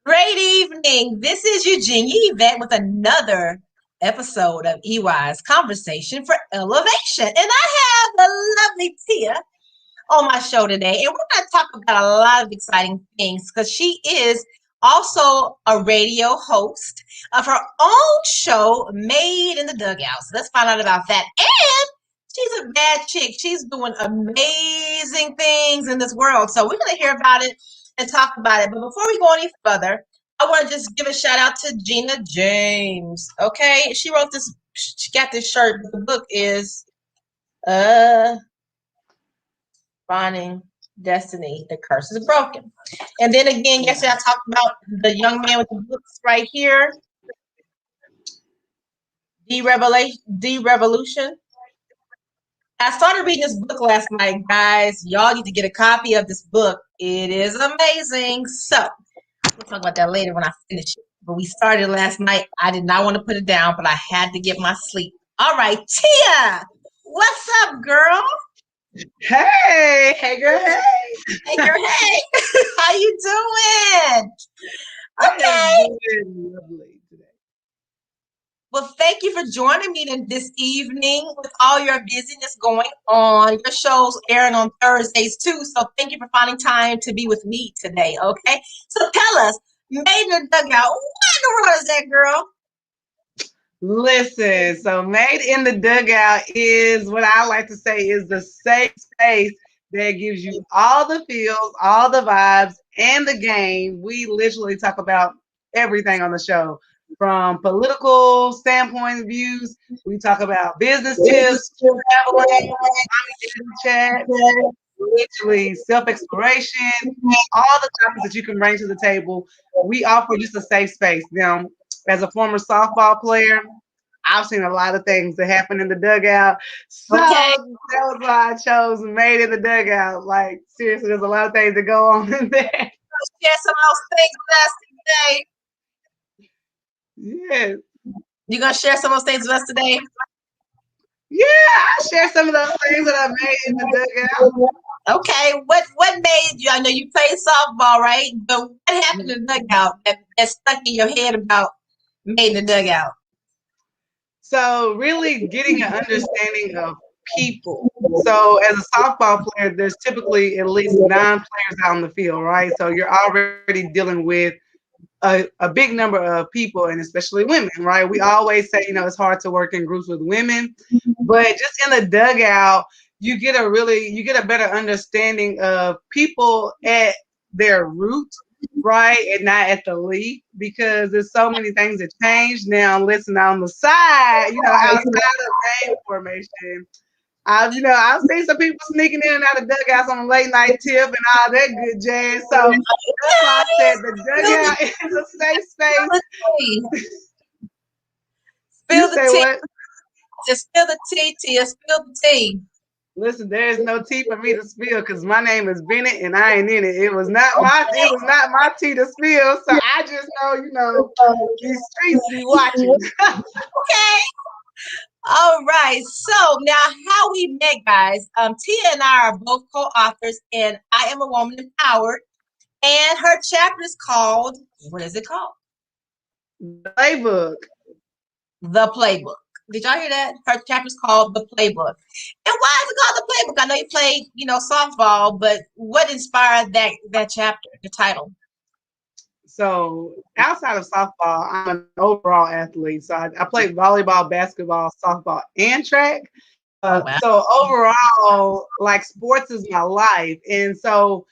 Great evening. This is Eugenia Yvette with another episode of EY's Conversation for Elevation. And I have the lovely Tia on my show today. And we're going to talk about a lot of exciting things because she is also a radio host of her own show, Made in the Dugout. So let's find out about that. And she's a bad chick. She's doing amazing things in this world. So we're going to hear about it and talk about it. But before we go any further, I want to just give a shout out to Gina James. Okay, she wrote this. She got this shirt. The book is Finding Destiny. The Curse is Broken. And then again, yesterday I talked about the young man with the books right here. Derevolution. I started reading this book last night, guys. Y'all need to get a copy of this book. It is amazing. So we'll talk about that later when I finish it. But we started last night. I did not want to put it down, but I had to get my sleep. All right, Tia, what's up, girl? Hey girl, hey. Hey, girl, hey. How you doing? Okay. I am doing lovely today. Well, thank you for joining me this evening with all your busyness going on. Your show's airing on Thursdays too, so thank you for finding time to be with me today, okay? So tell us, Made in the Dugout, what in the world is that, girl? Listen, so Made in the Dugout is what I like to say is the safe space that gives you all the feels, all the vibes, and the game. We literally talk about everything on the show. From political standpoint of views, we talk about business tips, traveling, chat, literally self-exploration, all the topics that you can bring to the table. We offer just a safe space. Now, as a former softball player, I've seen a lot of things that happen in the dugout. So Okay. that was why I chose Made in the Dugout. Like, seriously, there's a lot of things that go on in there. Share some of those things with us today. Yes. You gonna share some of those things with us today? Yeah, I'll share some of those things that I made in the dugout. Okay, what made you? I know you played softball, right? But what happened in the dugout that stuck in your head about Made in the Dugout? So really getting an understanding of people. So as a softball player, there's typically at least 9 players out on the field, right? So you're already dealing with a big number of people, and especially women, right? We always say, it's hard to work in groups with women, but just in the dugout, you get a better understanding of people at their root, right, and not at the lead, because there's so many things that change. Now, listen, on the side, outside of game formation, I've seen some people sneaking in and out of dugouts on a late night tip and all that good jazz. So that's why I said the dugout is a safe space. Spill You the say tea. what? Just spill the tea, Tia. Spill the tea. Listen, there's no tea for me to spill because my name is Bennett and I ain't in it. It was not my tea to spill. So I just know, these streets be watching. Okay. All right. So now how we met, guys. Tia and I are both co-authors in I Am a Woman Empowered. And her chapter is called, what is it called? The Playbook. The Playbook. Did y'all hear that? Her chapter is called The Playbook. And why is it called The Playbook? I know you played, softball, but what inspired that chapter, the title? So outside of softball, I'm an overall athlete. So I played volleyball, basketball, softball, and track. Oh, wow. So overall, like sports is my life. And so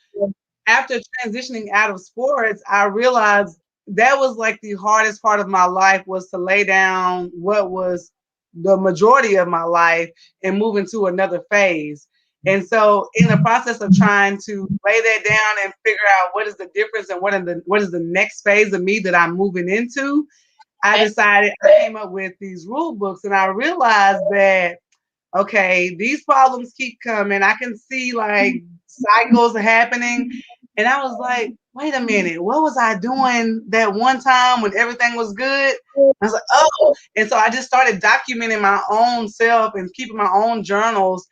after transitioning out of sports, I realized that was like the hardest part of my life, was to lay down what was the majority of my life and move into another phase. And so in the process of trying to lay that down and figure out what is the difference and what is the next phase of me that I'm moving into, I came up with these rule books, and I realized that, okay, these problems keep coming. I can see like cycles happening. And I was like, wait a minute, what was I doing that one time when everything was good? I was like, oh. And so I just started documenting my own self and keeping my own journals.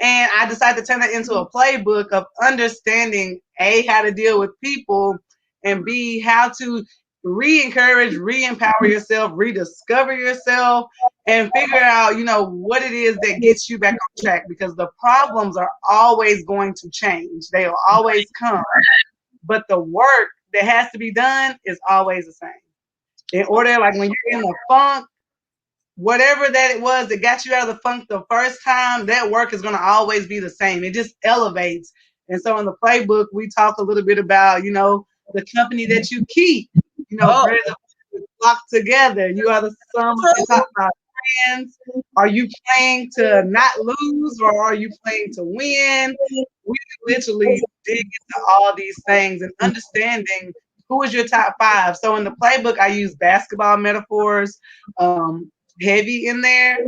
And I decided to turn it into a playbook of understanding, how to deal with people, and B, how to re-encourage, re-empower yourself, rediscover yourself, and figure out, what it is that gets you back on track, because the problems are always going to change. They will always come. But the work that has to be done is always the same. In order, like when you're in the funk, whatever that it was that got you out of the funk the first time, that work is going to always be the same. It just elevates. And so in the playbook, we talk a little bit about, the company that you keep, Oh, birds of flock together. You are the sum of your top five friends. Are you playing to not lose, or are you playing to win? We literally dig into all these things and understanding who is your top five. So in the playbook, I use basketball metaphors, heavy in there,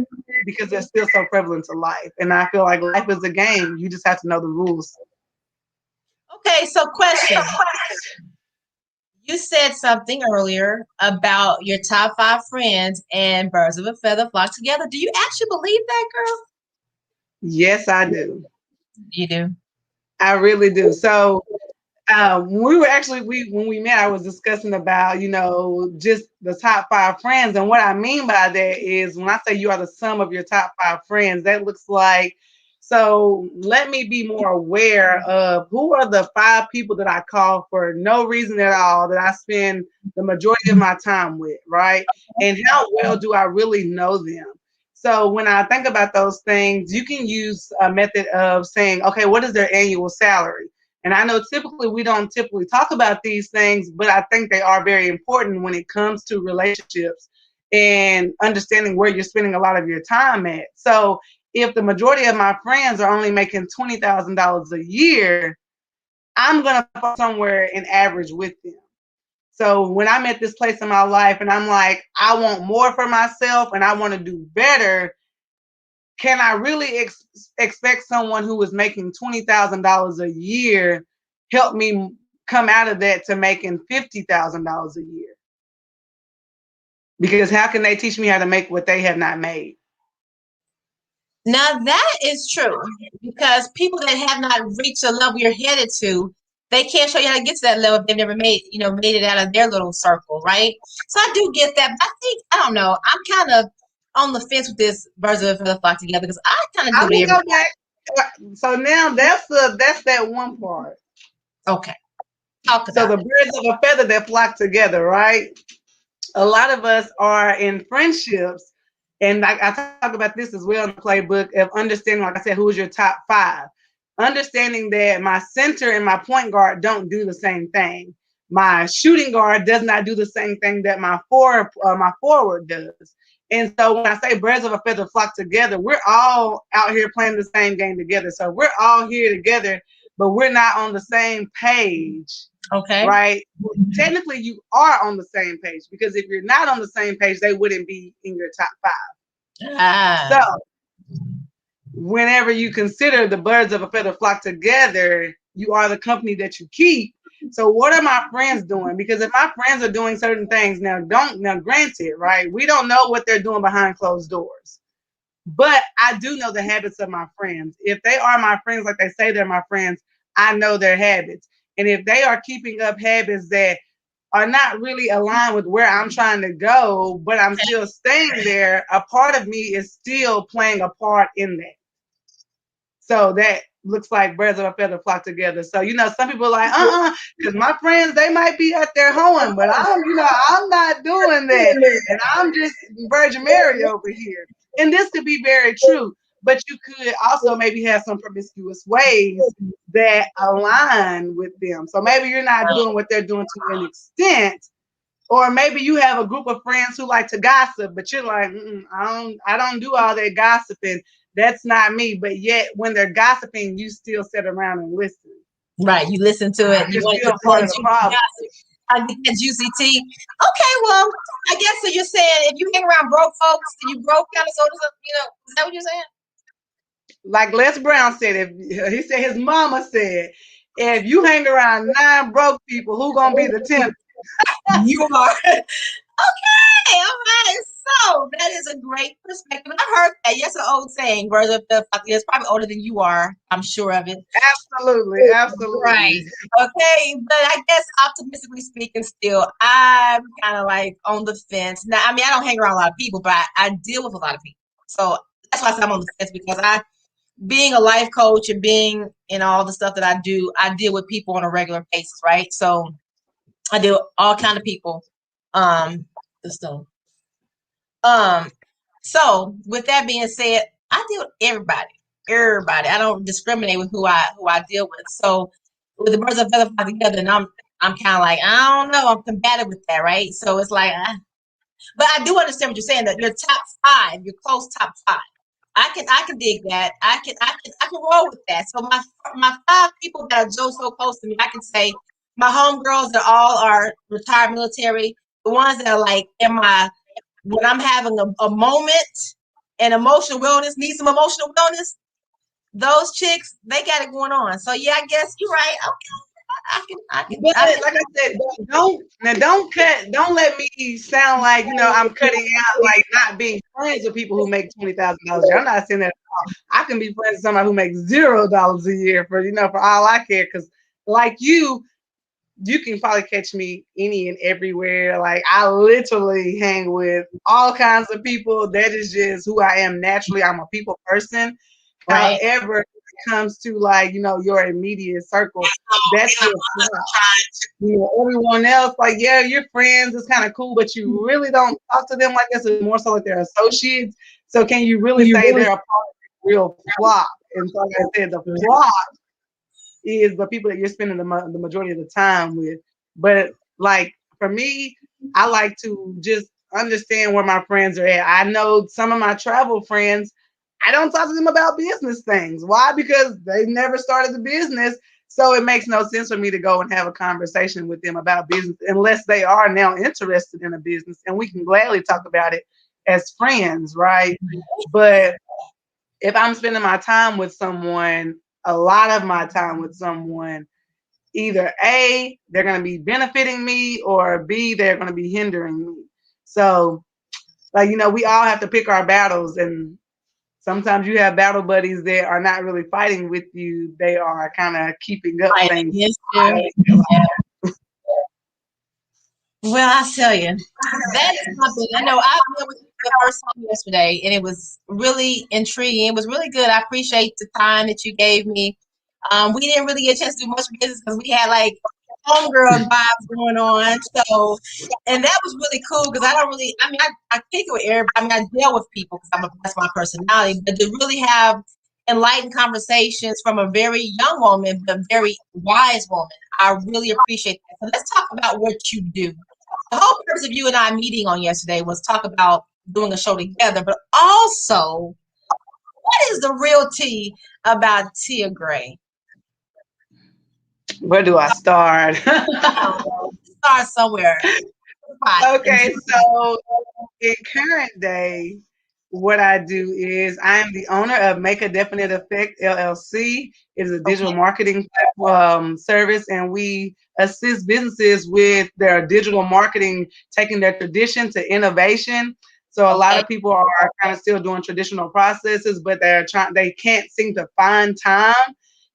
because they're still so prevalent to life. And I feel like life is a game. You just have to know the rules. okay. So, question. You said something earlier about your top 5 friends and birds of a feather flock together. Do you actually believe that, girl? Yes, I do. You do. I really do. So when we met, I was discussing about, just the top five friends. And what I mean by that is, when I say you are the sum of your top five friends, that looks like, so let me be more aware of who are the 5 people that I call for no reason at all, that I spend the majority of my time with, right? And how well do I really know them? So when I think about those things, you can use a method of saying, okay, what is their annual salary? And I know typically we don't typically talk about these things, but I think they are very important when it comes to relationships and understanding where you're spending a lot of your time at. So if the majority of my friends are only making $20,000 a year, I'm going to fall somewhere in average with them. So when I'm at this place in my life and I'm like, I want more for myself and I want to do better, can I really expect someone who is making $20,000 a year help me come out of that to making $50,000 a year? Because how can they teach me how to make what they have not made? Now that is true, because people that have not reached the level you're headed to, they can't show you how to get to that level if they've never made it out of their little circle, right? So I do get that, but I don't know. I'm kind of on the fence with this birds of a feather flock together, because I kind of do I'm it gonna every. go back. So now that's that one part. Okay, talk So about the it. birds of a feather that flock together, right? A lot of us are in friendships, and I talk about this as well in the playbook of understanding, like I said, who is your top five. Understanding that my center and my point guard don't do the same thing. My shooting guard does not do the same thing that my forward does. And so when I say birds of a feather flock together, we're all out here playing the same game together. So we're all here together, but we're not on the same page, Okay. right? Technically, you are on the same page, because if you're not on the same page, they wouldn't be in your top five. So Ah. whenever you consider the birds of a feather flock together, you are the company that you keep. So what are my friends doing? Because if my friends are doing certain things, now granted, right, we don't know what they're doing behind closed doors. But I do know the habits of my friends. If they are my friends, like they say they're my friends, I know their habits. And if they are keeping up habits that are not really aligned with where I'm trying to go, but I'm still staying there, a part of me is still playing a part in that. So that looks like birds of a feather flock together. So, some people are like, because my friends, they might be out there hoeing, but I'm not doing that. And I'm just Virgin Mary over here. And this could be very true, but you could also maybe have some promiscuous ways that align with them. So maybe you're not doing what they're doing to an extent, or maybe you have a group of friends who like to gossip, but you're like, I don't do all that gossiping. That's not me. But yet, when they're gossiping, you still sit around and listen. Right, you listen to it. You You're want still to part of the problem. I get that juicy tea. Okay, well, I guess so. You're saying if you hang around broke folks, then you broke kind of sort of, is that what you're saying? Like Les Brown said, if he said his mama said, if you hang around 9 broke people, who gonna be the 10th? You are. Okay. All right. So that is a great perspective. I heard that. Yes, an old saying, birds of the it's probably older than you are. I'm sure of it. Absolutely, absolutely. Right. Okay. But I guess optimistically speaking, still, I'm kind of like on the fence. Now, I mean, I don't hang around a lot of people, but I deal with a lot of people. So that's why I say I'm on the fence because being a life coach and being in all the stuff that I do, I deal with people on a regular basis, right? So I deal with all kind of people. So Um, so with that being said, I deal with everybody. Everybody. I don't discriminate with who I deal with. So with the birds of feather fly together, and I'm kind of like I don't know. I'm combative with that, right? So it's like, but I do understand what you're saying that your top five, your close top five. I can dig that. I can roll with that. So my five people that are so close to me, I can say my homegirls that all are retired military. The ones that are like in my when I'm having a moment and emotional wellness, need some emotional wellness, those chicks, they got it going on. So yeah, I guess you're right. Okay, But I can. like I said, don't let me sound like I'm cutting out like not being friends with people who make $20,000. I'm not saying that at all. I can be friends with somebody who makes $0 a year for all I care. Because like you can probably catch me any and everywhere. Like I literally hang with all kinds of people. That is just who I am naturally. I'm a people person. Right. However, when it comes to like, your immediate circle, that's your everyone else, like, yeah, you're friends, it's kind of cool, but you really don't talk to them like this. It's more so like they're associates. So can you really You say really they're a part of the real flock? And so like I said, the flock is the people that you're spending the majority of the time with. But like for me, I like to just understand where my friends are at. I know some of my travel friends, I don't talk to them about business things. Why? Because they never started the business. So it makes no sense for me to go and have a conversation with them about business unless they are now interested in a business. And we can gladly talk about it as friends, right? But if I'm spending my time with someone, a lot of my time with someone, either A, they're going to be benefiting me, or B, they're going to be hindering me. So, like, we all have to pick our battles. And sometimes you have battle buddies that are not really fighting with you, they are kind of keeping up fight things. against you. Yeah. Well, I tell you, that is something. I know I met with you the first time yesterday, and it was really intriguing. It was really good. I appreciate the time that you gave me. We didn't really get a chance to do much business because we had like homegirl vibes going on. So, and that was really cool because I don't really. I mean, I kick it with everybody. I mean, I deal with people because that's my personality. But to really have enlightened conversations from a very young woman, but a very wise woman, I really appreciate that. So let's talk about what you do. The whole purpose of you and I meeting on yesterday was talk about doing a show together, but also what is the real tea about Tia Gray? Where do I start? Start somewhere. Okay, so in current day, what I do is I am the owner of Make a Definite Effect LLC. It is a digital Okay. marketing service, and we assist businesses with their digital marketing, taking their tradition to innovation. So a lot Okay. of people are kind of still doing traditional processes, but they can't seem to find time.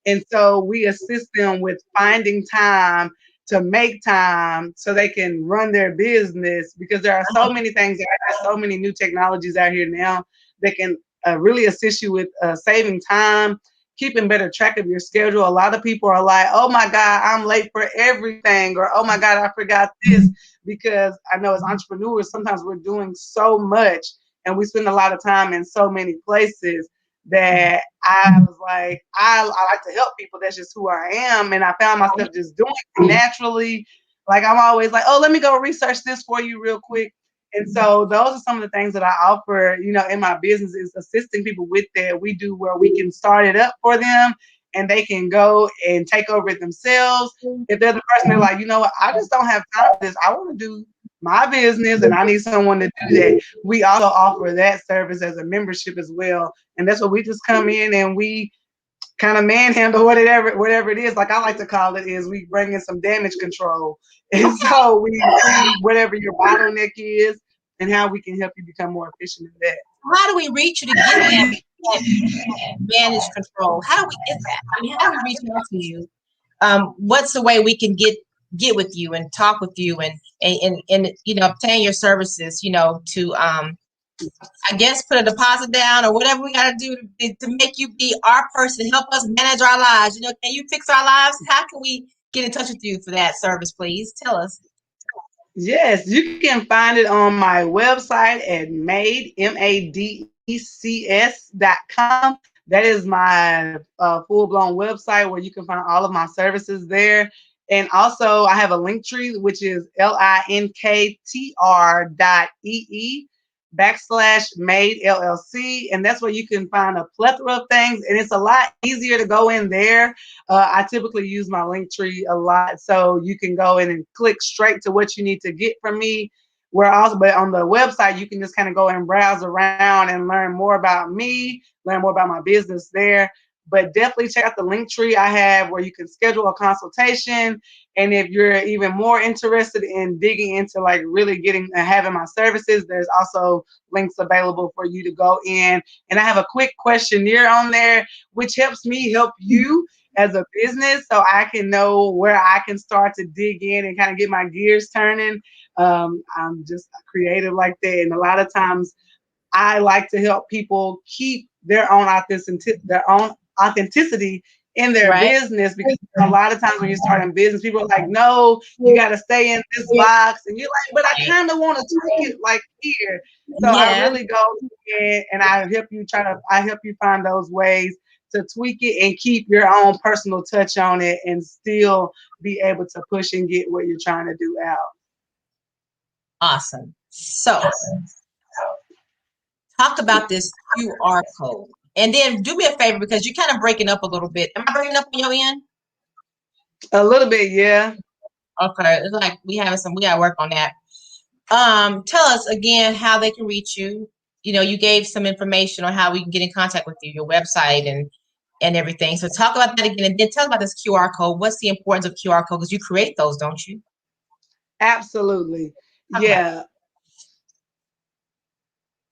And so we assist them with finding time to make time so they can run their business, because there are so many things, so many new technologies out here now that can really assist you with saving time, keeping better track of your schedule. A lot of people are like, oh my God, I'm late for everything, or oh my God, I forgot this, because I know as entrepreneurs, sometimes we're doing so much and we spend a lot of time in so many places that I was like, I like to help people. That's just who I am. And I found myself just doing it naturally. Like I'm always like, oh, let me go research this for you real quick. And so those are some of the things that I offer, in my business, is assisting people with that. We do where we can start it up for them and they can go and take over it themselves. If they're the person, they're like, you know what, I just don't have time for this. I want to do my business and I need someone to do that. We also offer that service as a membership as well. And that's what we just come in and we kind of manhandle whatever it is. Like I like to call it, is we bring in some damage control. And so we see whatever your bottleneck is, and how we can help you become more efficient in that. How do we reach you to get that managed control? How do we get that? I mean, how do we reach out to you? What's the way we can get with you and talk with you and obtain your services, to I guess put a deposit down or whatever we got to do to make you be our person, help us manage our lives. Can you fix our lives? How can we get in touch with you for that service, please? Tell us. Yes, you can find it on my website at madecs.com. That is my full-blown website where you can find all of my services there. And also, I have a link tree, which is linktr.ee/Made LLC. And that's where you can find a plethora of things. And it's a lot easier to go in there. I typically use my link tree a lot. So you can go in and click straight to what you need to get from me. But on the website, you can just kind of go and browse around and learn more about me, learn more about my business there. But definitely check out the link tree I have where you can schedule a consultation. And if you're even more interested in digging into like really getting and having my services, there's also links available for you to go in. And I have a quick questionnaire on there, which helps me help you as a business so I can know where I can start to dig in and kind of get my gears turning. I'm just creative like that. And a lot of times I like to help people keep their own authenticity in their business, because a lot of times when you start in business, people are like, no, you got to stay in this box. And you're like, but I kind of want to tweak it like here. So I really go in and I help you find those ways to tweak it and keep your own personal touch on it and still be able to push and get what you're trying to do out. Awesome. So talk about this QR code. And then do me a favor, because you're kind of breaking up a little bit. Am I breaking up on your end? A little bit, yeah. Okay. It's like we gotta work on that. Tell us again how they can reach you. You gave some information on how we can get in contact with you, your website and everything. So talk about that again, and then tell about this QR code. What's the importance of QR code? Because you create those, don't you? Absolutely. Yeah.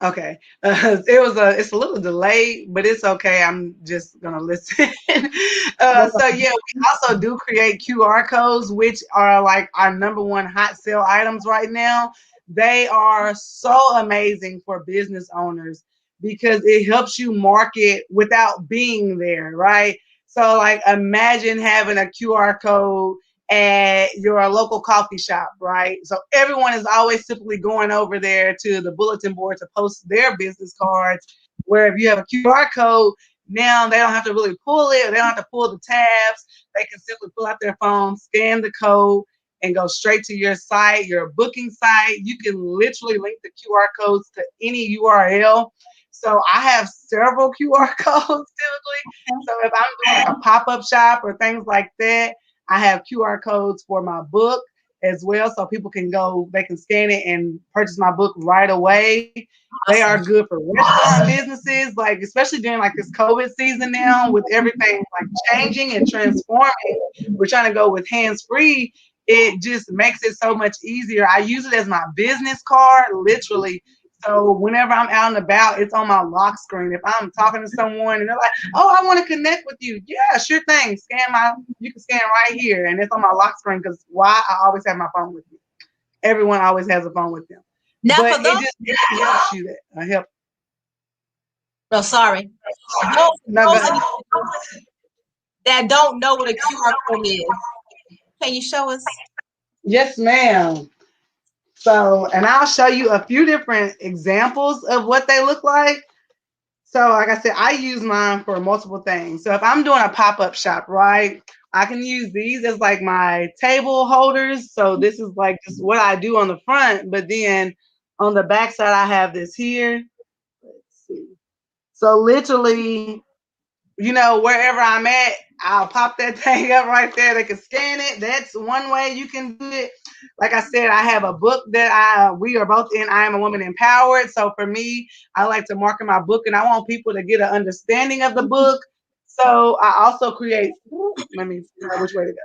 Okay. It's a little delayed, but it's okay. I'm just gonna listen. So yeah, we also do create QR codes, which are like our number one hot sale items right now. They are so amazing for business owners because it helps you market without being there, right? So like imagine having a QR code at your local coffee shop, right? So everyone is always typically going over there to the bulletin board to post their business cards. Where if you have a QR code, now they don't have to really pull it, or they don't have to pull the tabs. They can simply pull out their phone, scan the code, and go straight to your site, your booking site. You can literally link the QR codes to any URL. So I have several QR codes typically. So if I'm doing like a pop-up shop or things like that, I have QR codes for my book as well, so people can they can scan it and purchase my book right away. They are good for restaurant businesses, like especially during like this COVID season now, with everything like changing and transforming. We're trying to go with hands-free. It just makes it so much easier. I use it as my business card, literally. So whenever I'm out and about, it's on my lock screen. If I'm talking to someone and they're like, "Oh, I want to connect with you," yeah, sure thing. You can scan right here, and it's on my lock screen because why? I always have my phone with me. Everyone always has a phone with them. Now, but for those, it helps you. Help. No, sorry. That don't know what a QR code is, can you show us? Yes, ma'am. So, and I'll show you a few different examples of what they look like. So, like I said, I use mine for multiple things. So, if I'm doing a pop-up shop, right, I can use these as like my table holders. So, this is like just what I do on the front. But then on the back side, I have this here. Let's see. So, literally, wherever I'm at, I'll pop that thing up right there. They can scan it. That's one way you can do it. Like I said, I have a book that we are both in. I Am a Woman Empowered. So for me, I like to market my book, and I want people to get an understanding of the book. So I also create. Let me know which way to go.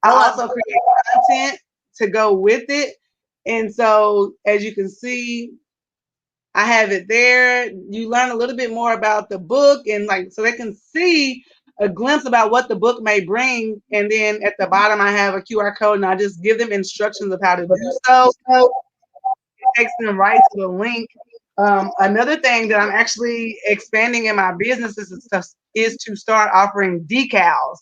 I also create content to go with it. And so, as you can see, I have it there. You learn a little bit more about the book, and like so they can see a glimpse about what the book may bring. And then at the bottom, I have a QR code, and I just give them instructions of how to do so. It takes them right to the link. Another thing that I'm actually expanding in my business is to start offering decals.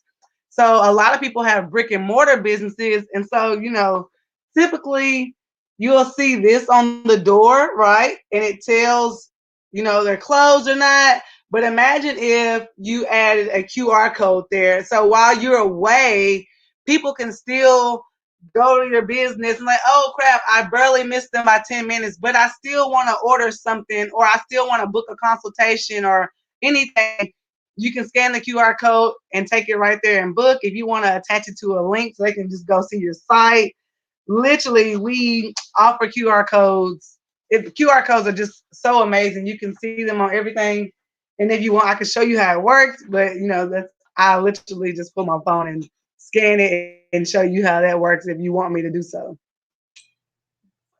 So a lot of people have brick and mortar businesses, and so typically you'll see this on the door, right? And it tells they're closed or not. But imagine if you added a QR code there, so while you're away, people can still go to your business and like, oh crap, I barely missed them by 10 minutes, but I still want to order something, or I still want to book a consultation or anything. You can scan the QR code and take it right there and book. If you want to attach it to a link so they can just go see your site. Literally, we offer QR codes. QR codes are just so amazing. You can see them on everything. And if you want, I can show you how it works. But I literally just put my phone and scan it and show you how that works if you want me to do so.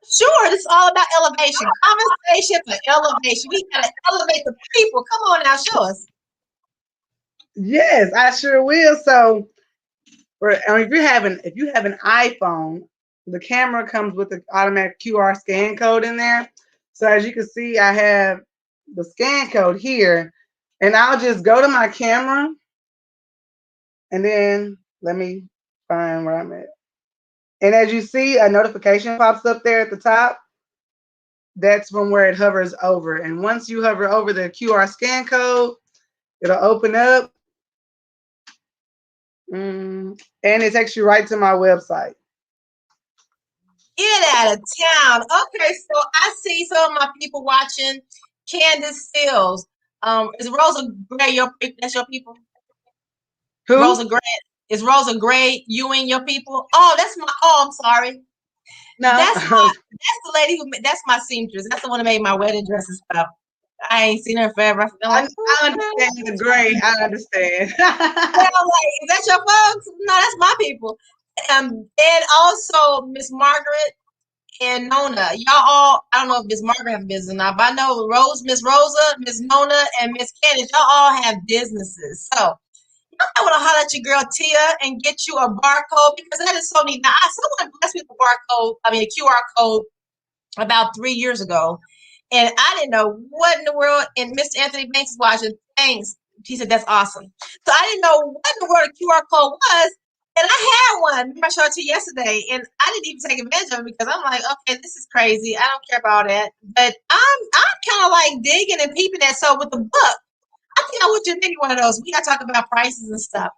Sure, it's all about elevation. Conversation for elevation. We gotta elevate the people. Come on now, show us. Yes, I sure will. So, if you have an iPhone, the camera comes with the automatic QR scan code in there. So as you can see, I have the scan code here, and I'll just go to my camera, and then let me find where I'm at. And as you see, a notification pops up there at the top. That's from where it hovers over. And once you hover over the QR scan code, it'll open up, and it takes you right to my website. Get out of town. Okay, so I see some of my people watching. Candace Stills. Is Rosa Gray that's your people? Who? Rosa Gray. Is Rosa Gray you and your people? Oh, I'm sorry. No. That's the lady that's my seamstress. That's the one that made my wedding dress and stuff. I ain't seen her forever. I feel like I understand the gray. I understand. well, like, is that your folks? No, that's my people. And also Miss Margaret and Nona. Y'all all, I don't know if Miss Margaret have business or not, but I know Miss Rosa, Miss Nona, and Miss Candace, y'all all have businesses. So I want to holler at your girl Tia and get you a barcode, because that is so neat. Now, someone blessed me with a QR code about 3 years ago, and I didn't know what in the world. And Mr. Anthony Banks is watching. Thanks. He said that's awesome. So I didn't know what in the world a QR code was, and I had one. I showed it to you yesterday, and I didn't even take advantage of it because I'm like, okay, this is crazy. I don't care about all that, but I'm kind of like digging and peeping at. So with the book, I think I want you to think one of those. We got to talk about prices and stuff.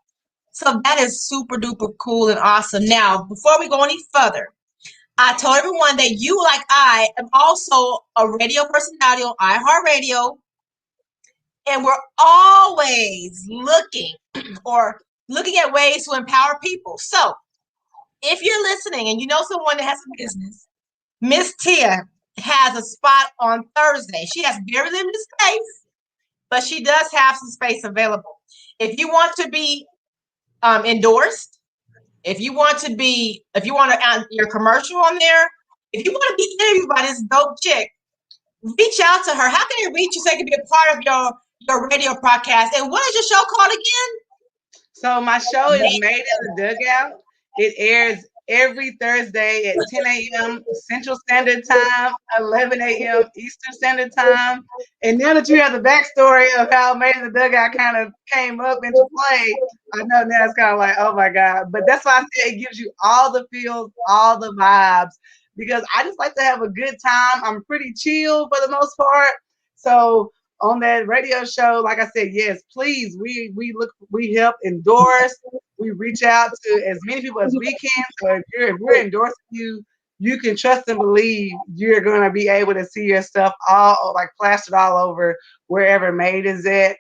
So that is super duper cool and awesome. Now, before we go any further, I told everyone that you, like I, am also a radio personality on iHeartRadio, and we're always looking or looking at ways to empower people. So if you're listening and you know someone that has a business, Miss Tia has a spot on Thursday. She has very limited space, but she does have some space available. If you want to be endorsed, if you want to add your commercial on there, if you want to be interviewed by this dope chick, reach out to her. How can they reach you so they can be a part of your radio podcast? And what is your show called again? So my show is Made in the Dugout. It airs every Thursday at 10 a.m. Central Standard Time, 11 a.m. Eastern Standard Time. And now that you have the backstory of how Made in the Dugout kind of came up into play, I know now it's kind of like, oh my God. But that's why I say it gives you all the feels, all the vibes, because I just like to have a good time. I'm pretty chill for the most part. So on that radio show, like I said, yes, please, we help endorse, we reach out to as many people as we can. So if we're endorsing you, you can trust and believe you're going to be able to see your stuff all like plastered all over wherever Made is at.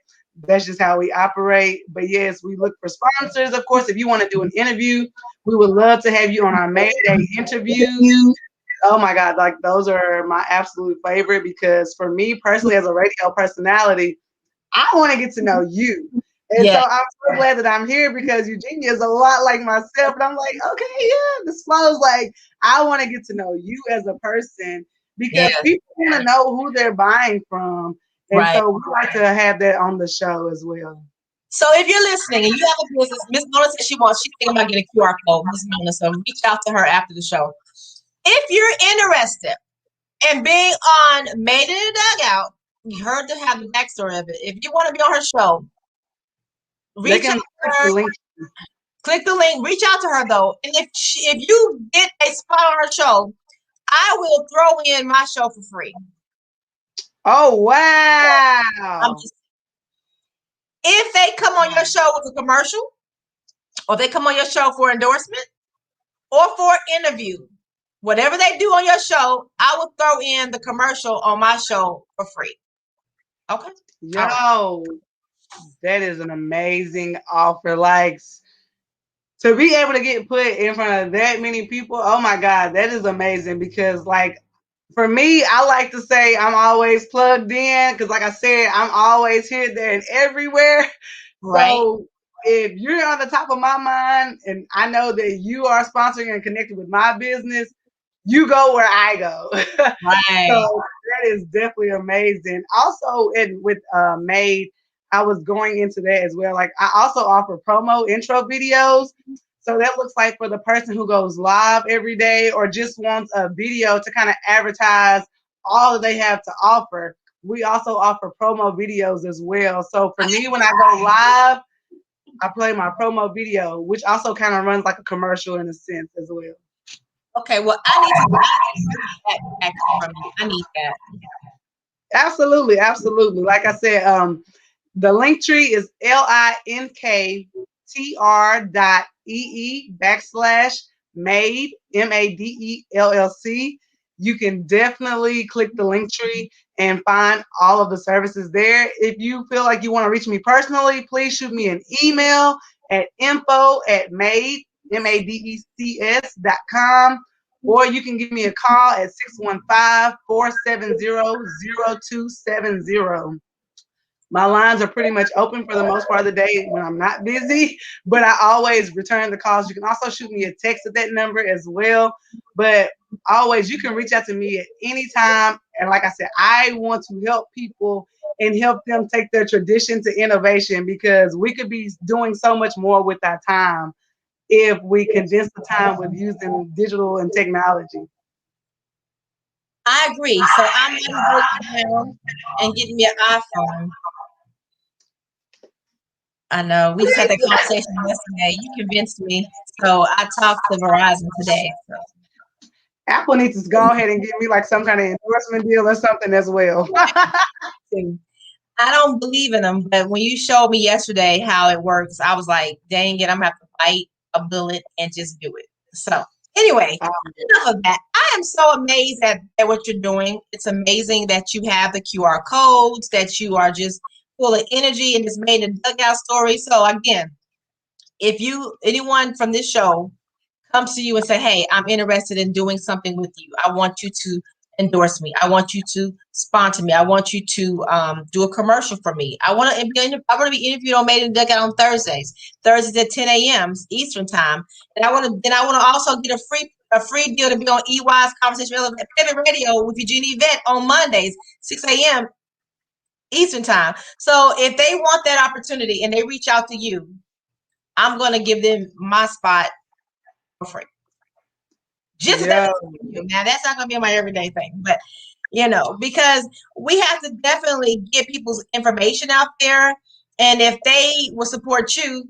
That's just how we operate. But yes, we look for sponsors. Of course, if you want to do an interview, we would love to have you on our May Day interviews. Oh my God, like those are my absolute favorite, because for me personally, as a radio personality, I want to get to know you. And so I'm so glad that I'm here because Eugenia is a lot like myself. And I'm like, okay, yeah, this flows. Like, I want to get to know you as a person because Yes. people want to know who they're buying from. And Right. so we like to have that on the show as well. So if you're listening and you have a business, Miss Mona says she's thinking about getting a QR code, Miss Mona. So reach out to her after the show. If you're interested in being on Made in the Dugout, you heard to have the backstory of it. If you want to be on her show, They reach out can to click her. the link. Click the link. Reach out to her though, and if you get a spot on her show, I will throw in my show for free. Oh, wow. If they come on your show with a commercial, or they come on your show for endorsement, or for an interview, whatever they do on your show, I will throw in the commercial on my show for free. Okay. Yo, right. That is an amazing offer. Like, to be able to get put in front of that many people, oh my God, that is amazing. Because, like, for me, I like to say I'm always plugged in because, like I said, I'm always here, there, and everywhere. Right. So if you're on the top of my mind and I know that you are sponsoring and connected with my business, you go where I go. Right. So that is definitely amazing. Also, with Made, I was going into that as well. Like, I also offer promo intro videos. So that looks like for the person who goes live every day or just wants a video to kind of advertise all that they have to offer. We also offer promo videos as well. So for me, when I go live, I play my promo video, which also kind of runs like a commercial in a sense as well. Okay, well, I need to back from you. I need that. Absolutely, absolutely. Like I said, the link tree is linktr.ee/made MADELLC. You can definitely click the link tree and find all of the services there. If you feel like you want to reach me personally, please shoot me an email at info@madecs.com. Or you can give me a call at 615-470-0270. My lines are pretty much open for the most part of the day when I'm not busy, but I always return the calls. You can also shoot me a text at that number as well. But always, you can reach out to me at any time. And like I said, I want to help people and help them take their tradition to innovation because we could be doing so much more with our time if we condense the time with using digital and technology. I agree. So I'm going to go down and get me an iPhone. I know. We just had that conversation yesterday. You convinced me. So I talked to Verizon today. So. Apple needs to go ahead and give me like some kind of endorsement deal or something as well. I don't believe in them, but when you showed me yesterday how it works, I was like, dang it, I'm going to have to bite a bullet and just do it. So anyway, enough of that. I am so amazed at what you're doing. It's amazing that you have the QR codes, that you are just full of energy and just made a dugout story. So again, if anyone from this show comes to you and say, hey, I'm interested in doing something with you, I want you to endorse me. I want you to sponsor me. I want you to do a commercial for me. I want to be interviewed on Made in the Dugout on Thursdays at 10 a.m. Eastern time. And I want to also get a free deal to be on EY's Conversation Pivot Radio with Eugenie Yvette on Mondays, 6 a.m. Eastern time. So if they want that opportunity and they reach out to you, I'm going to give them my spot for free. Just now, that's not going to be my everyday thing, but because we have to definitely get people's information out there. And if they will support you,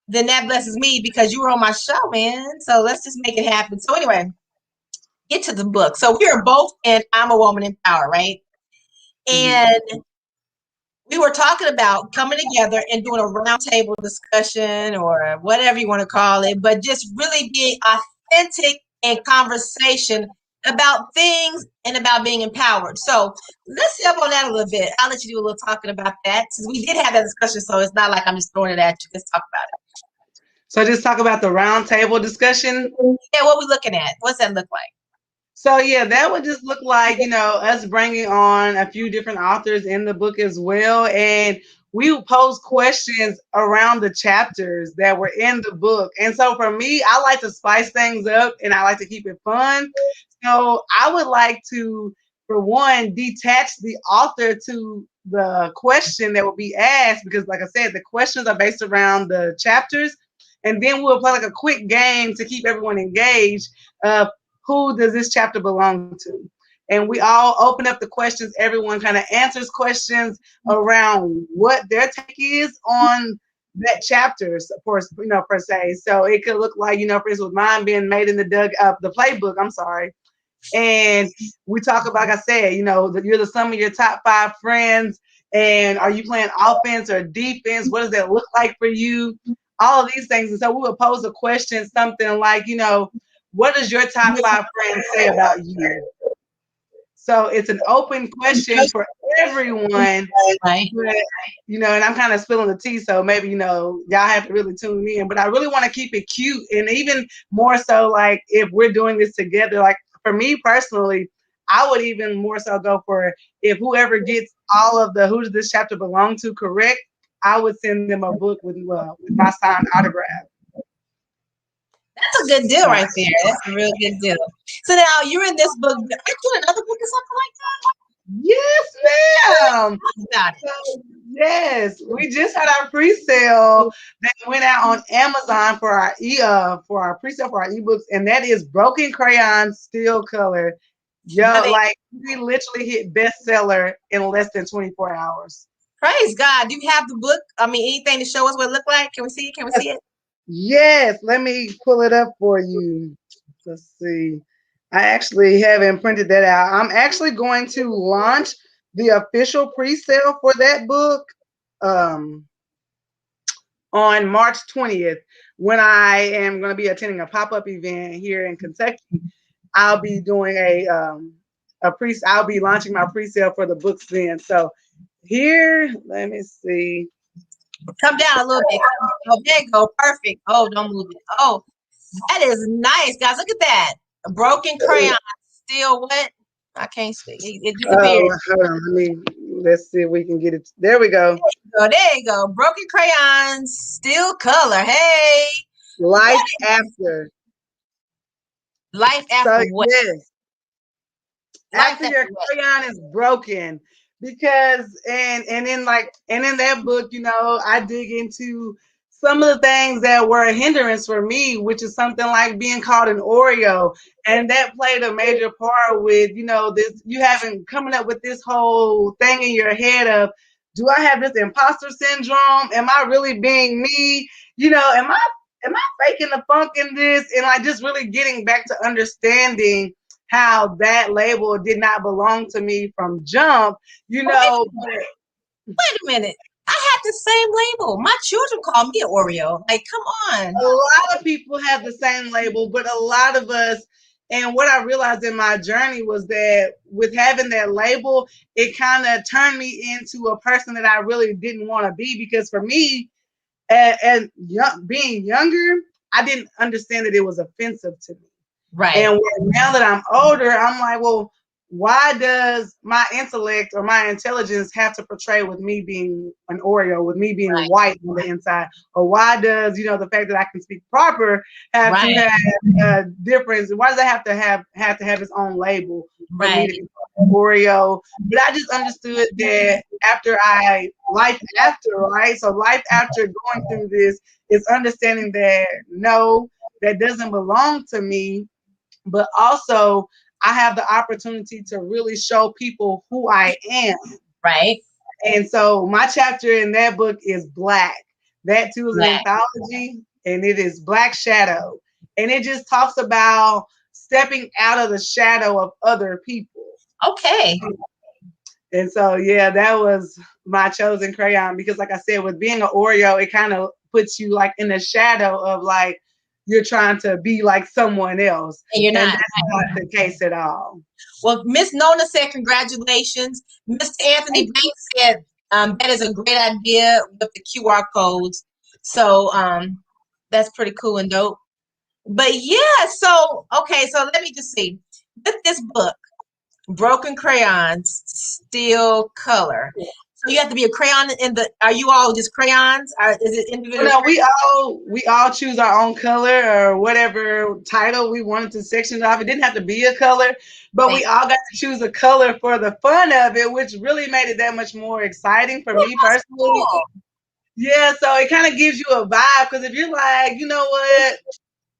then that blesses me because you were on my show, man. So let's just make it happen. So anyway, get to the book. So we are both in I'm a Woman in Power, right? And we were talking about coming together and doing a roundtable discussion or whatever you want to call it, but just really being authentic in conversation about things and about being empowered. So let's see up on that a little bit. I'll let you do a little talking about that since we did have that discussion. So it's not like I'm just throwing it at you. Let's talk about it. So just talk about the roundtable discussion. Yeah, what we looking at? What's that look like? So yeah, that would just look like, us bringing on a few different authors in the book as well. And we would pose questions around the chapters that were in the book. And so for me, I like to spice things up and I like to keep it fun. So I would like to, for one, detach the author to the question that will be asked because, like I said, the questions are based around the chapters. And then we'll play like a quick game to keep everyone engaged of who does this chapter belong to. And we all open up the questions. Everyone kind of answers questions around what their take is on that chapter, for per se. So it could look like, for instance, with mine being made in the playbook. I'm sorry. And we talk about, like I said, you're the sum of your top 5 friends. And are you playing offense or defense? What does that look like for you? All of these things. And so we would pose a question, something like, what does your top 5 friends say about you? So it's an open question for everyone. Right. But, and I'm kind of spilling the tea, so maybe, y'all have to really tune in. But I really want to keep it cute. And even more so, like, if we're doing this together, like, for me personally, I would even more so go for if whoever gets all of the who does this chapter belong to correct, I would send them a book with my signed autograph. That's a good deal right there. That's a real good deal. So now you're in this book. Aren't you in another book or something like that? Yes, ma'am. Got it. So, yes, we just had our pre-sale that went out on Amazon for our pre-sale for our ebooks, and that is Broken Crayon Steel Color. I Yo, mean, like we literally hit bestseller in less than 24 hours. praise God. Do you have the book? I mean, anything to show us what it looked like? Can we see it? Can we see it? Yes, let me pull it up for you. Let's see. I actually haven't printed that out. I'm actually going to launch the official pre-sale for that book on March 20th when I am going to be attending a pop-up event here in Kentucky. I'll be doing I'll be launching my pre-sale for the books then. So here, let me see. Come down a little bit. Oh, there you go. Perfect. Oh, don't move it. Oh, that is nice, guys. Look at that. A broken crayon. Still what? I can't speak. It disappeared. Hold on. Let's see if we can get it. There we go. There you go. Broken crayons, still color. Hey. Life after. Life after So what? yes, Life after your crayon is broken, because and in that book, I dig into some of the things that were a hindrance for me, which is something like being called an Oreo, and that played a major part with this you having coming up with this whole thing in your head of, do I have this imposter syndrome? Am I really being me? Am I faking the funk in this? And like just really getting back to understanding how that label did not belong to me from jump, Wait a minute. I had the same label. My children call me an Oreo. Like, come on. A lot of people have the same label, but a lot of us, and what I realized in my journey was that with having that label, it kind of turned me into a person that I really didn't want to be. Because for me, being younger, I didn't understand that it was offensive to me. Right. And now that I'm older, I'm like, well, why does my intellect or my intelligence have to portray with me being an Oreo, with me being white on the inside? Or why does, the fact that I can speak proper have to have a difference? Why does it have to have its own label for me to be Oreo? But I just understood that life after, right? So life after going through this is understanding that no, that doesn't belong to me. But also, I have the opportunity to really show people who I am. Right. And so my chapter in that book is Black. That too is an anthology, and it is Black Shadow. And it just talks about stepping out of the shadow of other people. Okay. And so, yeah, that was my chosen crayon because, like I said, with being an Oreo, it kind of puts you like in the shadow of like, you're trying to be like someone else. And you're not. And that's not the case at all. Well, Miss Nona said congratulations. Mr. Anthony Banks said that is a great idea with the QR codes. So that's pretty cool and dope. But yeah, so let me just see. With this book, Broken Crayons, Still Color. So you have to be a crayon in the. Are you all just crayons? Or is it individual? No, we all choose our own color or whatever title we wanted to section it off. It didn't have to be a color, but we all got to choose a color for the fun of it, which really made it that much more exciting for me personally. Cool. Yeah, so it kind of gives you a vibe because if you're like, you know what,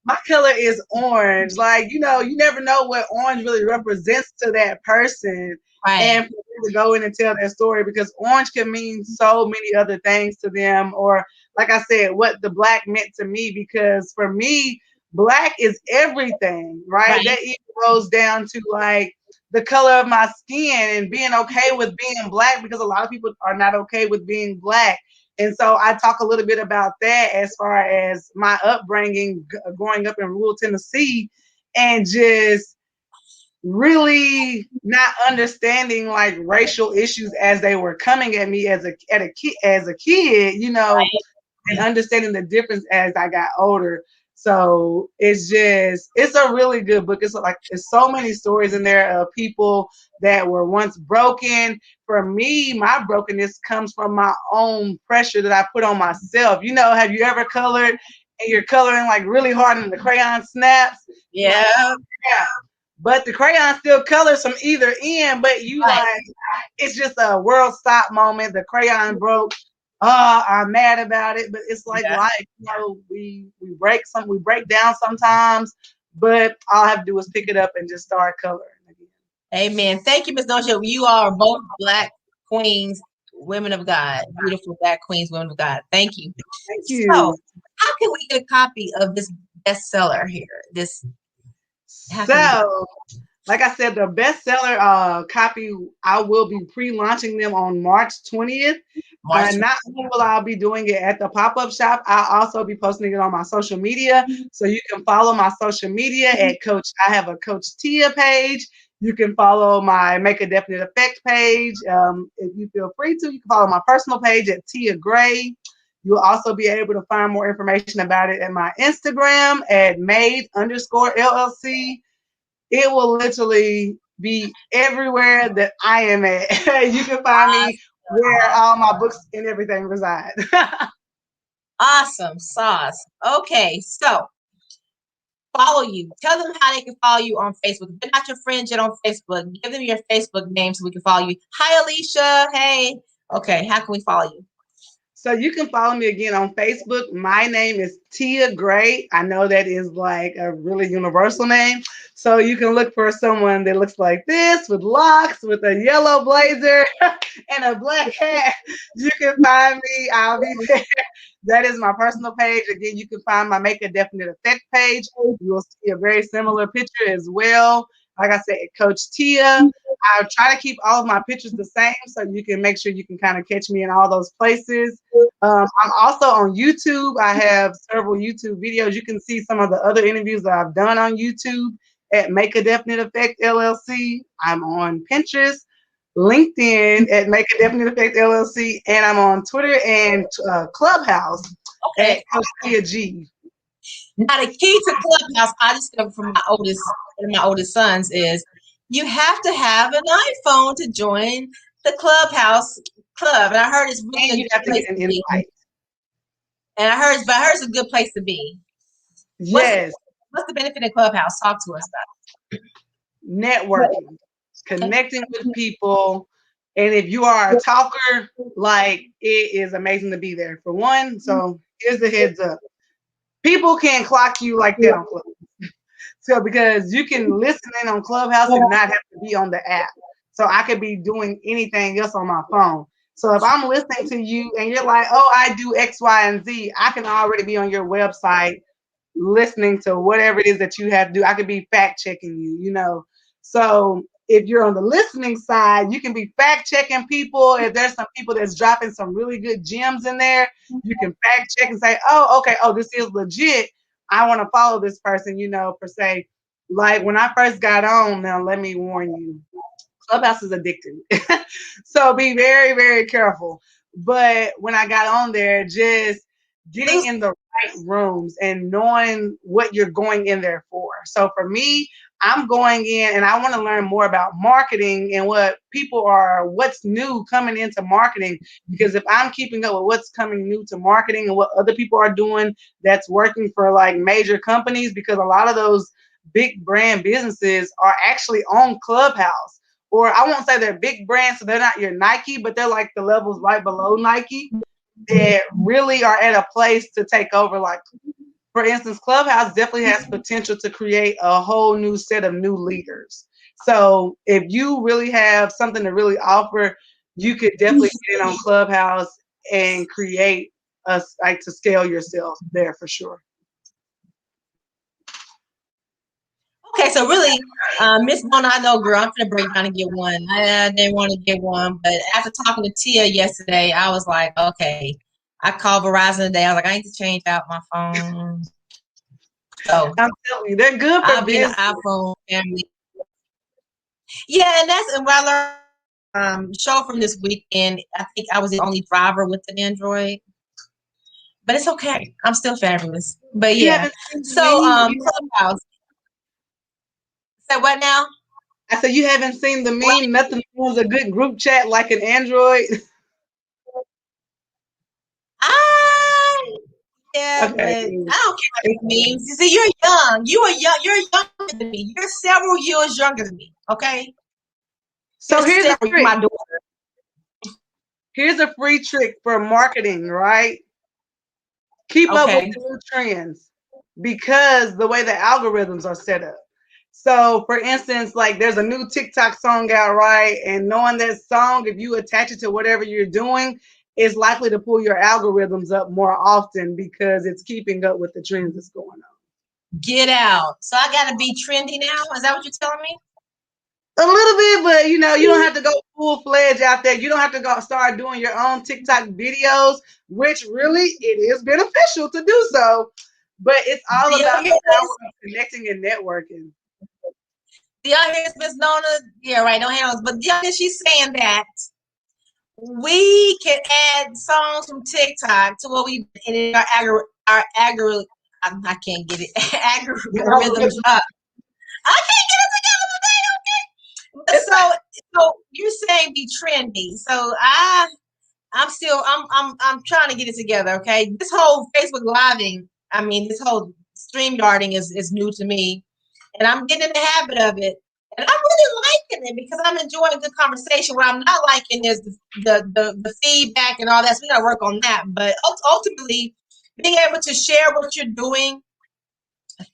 my color is orange. Like, you never know what orange really represents to that person. Right. And for them to go in and tell their story because orange can mean so many other things to them. Or, like I said, what the black meant to me. Because for me, black is everything, right? That even goes down to like the color of my skin and being okay with being black because a lot of people are not okay with being black. And so I talk a little bit about that as far as my upbringing growing up in rural Tennessee and just really not understanding like racial issues as they were coming at me as a kid, and understanding the difference as I got older. So it's a really good book. It's so many stories in there of people that were once broken. For me, my brokenness comes from my own pressure that I put on myself. Have you ever colored and you're coloring like really hard and the crayon snaps? Yeah. Yeah. But the crayon still colors from either end, but it's just a world stop moment. The crayon broke. I'm mad about it, but it's like life. We break down sometimes, but all I have to do is pick it up and just start coloring again. Amen. Thank you, Ms. Nosha. You are both Black queens, women of God, beautiful Black queens, women of God. Thank you. Thank So, you. how can we get a copy of this bestseller here? So, like I said, the bestseller copy, I will be pre-launching them on March 20th. Not only will I be doing it at the pop-up shop, I'll also be posting it on my social media. So you can follow my social media at Coach. I have a Coach Tia page. You can follow my Make a Definite Effect page. If you feel free to, you can follow my personal page at Tia Gray. You'll also be able to find more information about it at my Instagram at made_LLC. It will literally be everywhere that I am at. You can find me where all my books and everything reside. Awesome sauce. Okay, so follow you. Tell them how they can follow you on Facebook. If they're not your friends yet on Facebook, give them your Facebook name so we can follow you. Hi, Alicia. Hey. Okay, how can we follow you? So you can follow me again on Facebook. My name is Tia Gray. I know that is like a really universal name. So you can look for someone that looks like this with locks, with a yellow blazer and a black hat. You can find me. I'll be there. That is my personal page. Again, you can find my Make a Definite Effect page. You will see a very similar picture as well. Like I said, Coach Tia. I try to keep all of my pictures the same so you can make sure you can kind of catch me in all those places. I'm also on YouTube. I have several YouTube videos. You can see some of the other interviews that I've done on YouTube at Make a Definite Effect LLC. I'm on Pinterest, LinkedIn at Make a Definite Effect LLC, and I'm on Twitter and Clubhouse at Coach Tia G. Now, the key to Clubhouse, I discovered from one of my oldest sons, is you have to have an iPhone to join the Clubhouse club. And I heard it's really and you have to get an invite. And I heard it's a good place to be. Yes. What's the benefit of Clubhouse? Talk to us about it. Networking, connecting with people. And if you are a talker, like it is amazing to be there for one. So here's the heads up. People can't clock you like that on Clubhouse. So because you can listen in on Clubhouse and not have to be on the app. So I could be doing anything else on my phone. So if I'm listening to you and you're like, oh, I do X, Y, and Z, I can already be on your website listening to whatever it is that you have to do. I could be fact checking you. So if you're on the listening side, you can be fact checking people. If there's some people that's dropping some really good gems in there, you can fact check and say, oh, okay, oh, this is legit. I want to follow this person, per se. Like when I first got on, now let me warn you, Clubhouse is addicting. So be very, very careful. But when I got on there, just getting in the right rooms and knowing what you're going in there for. So for me, I'm going in and I want to learn more about marketing and what's new coming into marketing. Because if I'm keeping up with what's coming new to marketing and what other people are doing that's working for like major companies, because a lot of those big brand businesses are actually on Clubhouse. Or I won't say they're big brands, so they're not your Nike, but they're like the levels right below Nike that really are at a place to take over. Like, for instance, Clubhouse definitely has potential to create a whole new set of new leaders. So if you really have something to really offer, you could definitely get in on Clubhouse and create like to scale yourself there for sure. Okay, so really, Miss Mona, I know, girl, I'm gonna break down and get one. I didn't want to get one, but after talking to Tia yesterday, I was like, okay. I called Verizon today. I was like, I need to change out my phone. So I'm telling you, they're good for I'll be in the business. iPhone family. Yeah, and what I learned show from this weekend. I think I was the only driver with an Android, but it's okay. I'm still fabulous. But You yeah, haven't seen so the meme? Clubhouse. So what now? I said you haven't seen the What? meme. Nothing was a good group chat like an Android. Ah, yeah, but Okay. I don't care what it means. You see, you're young. You are young. You're younger than me. You're several years younger than me. Okay, you're So here's a several. You're trick. my daughter. Here's a free trick for marketing, right? Keep up with Okay. the new trends because the way the algorithms are set up. So, for instance, like there's a new TikTok song out, right? And knowing that song, if you attach it to whatever you're doing, it's likely to pull your algorithms up more often because it's keeping up with the trends that's going on. Get out. So I got to be trendy now. Is that what you're telling me? A little bit, but you know, you don't have to go full fledged out there. You don't have to go start doing your own TikTok videos, which really it is beneficial to do so. But it's all Do y'all about hear the this? power of connecting and networking. Do y'all hear this, Miss Nona? Yeah, right. Don't hear us. But do y'all hear she's saying that we can add songs from TikTok to what we in our agri. I can't get it. Algorithms up. I can't get it together today. Okay. So you're saying be trendy. So I'm trying to get it together. Okay. This whole Facebook living. I mean, this whole stream yarding is new to me, and I'm getting in the habit of it. And I'm really liking it because I'm enjoying good conversation. What I'm not liking is the feedback and all that. So we got to work on that. But ultimately, being able to share what you're doing,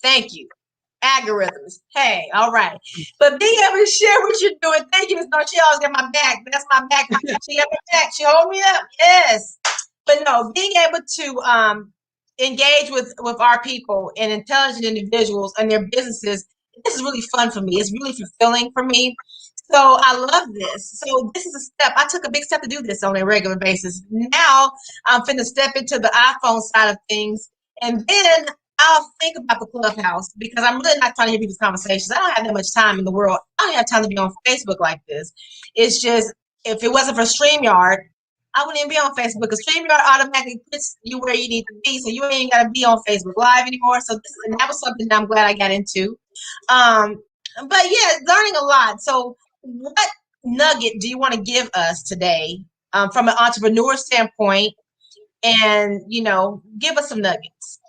thank you. Algorithms. Hey, all right. But being able to share what you're doing, thank you, Miss No. She always got my back. That's my back. She got my back. She hold me up. Yes. But no, being able to engage with our people and intelligent individuals and their businesses, this is really fun for me. It's really fulfilling for me. So I love this. So this is a step. I took a big step to do this on a regular basis. Now I'm finna step into the iPhone side of things. And then I'll think about the Clubhouse because I'm really not trying to hear people's conversations. I don't have that much time in the world. I don't have time to be on Facebook like this. It's just, if it wasn't for StreamYard, I wouldn't even be on Facebook because StreamYard automatically puts you where you need to be. So you ain't even got to be on Facebook Live anymore. So and that was something that I'm glad I got into. But yeah, learning a lot. So what nugget do you want to give us today from an entrepreneur standpoint? And, give us some nuggets.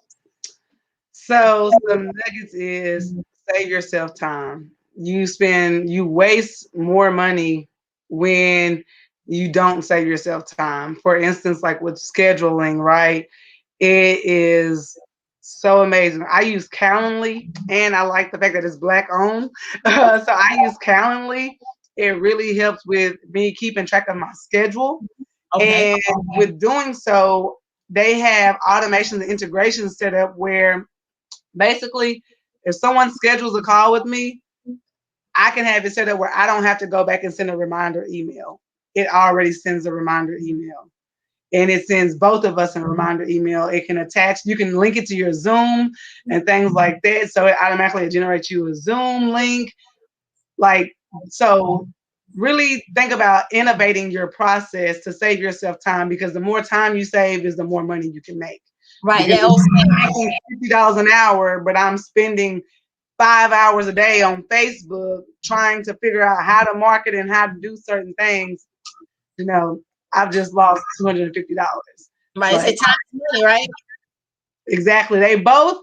So some nuggets is save yourself time. You waste more money when you don't save yourself time. For instance, like with scheduling, right? It is so amazing. I use Calendly, and I like the fact that it's Black owned. So I use Calendly. It really helps with me keeping track of my schedule. Okay. And with doing so, they have automations and integrations set up where basically, if someone schedules a call with me, I can have it set up where I don't have to go back and send a reminder email. It already sends a reminder email. And it sends both of us a reminder email. It can attach, you can link it to your Zoom and things like that. So it automatically generates you a Zoom link. So really think about innovating your process to save yourself time because the more time you save is the more money you can make. Right. Because That old I'm making $50 an hour, but I'm spending 5 hours a day on Facebook trying to figure out how to market and how to do certain things. You know, I've just lost $250. right. It's a Like time is money, right? exactly, both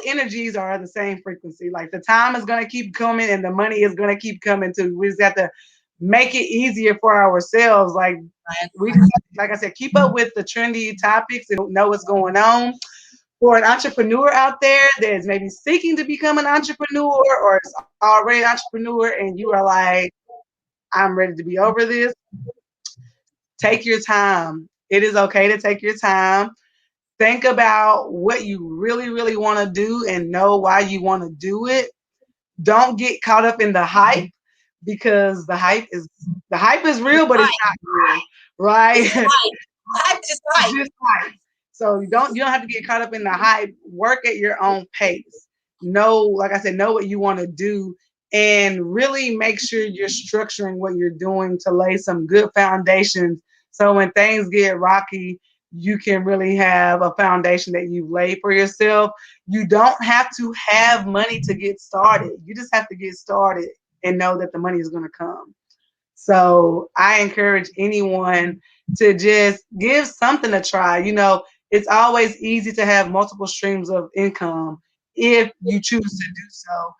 energies are the same frequency. Like the time is gonna keep coming and the money is gonna keep coming too. We just have to make it easier for ourselves. Like Right. we just, like I said, keep up with the trendy topics and know what's going on. For an entrepreneur out there that is maybe seeking to become an entrepreneur or is already an entrepreneur and you are like, I'm ready to be over this, take your time. It is okay to take your time. Think about what you really, really want to do and know why you want to do it. Don't get caught up in the hype because the hype is real, but it's Right. not real, right? It's right. Hype is just It's hype. just hype. So you don't have to get caught up in the hype. Work at your own pace. Know, like I said, know what you want to do and really make sure you're structuring what you're doing to lay some good foundations. So when things get rocky, you can really have a foundation that you've laid for yourself. You don't have to have money to get started. You just have to get started and know that the money is going to come. So I encourage anyone to just give something a try. It's always easy to have multiple streams of income if you choose to do so.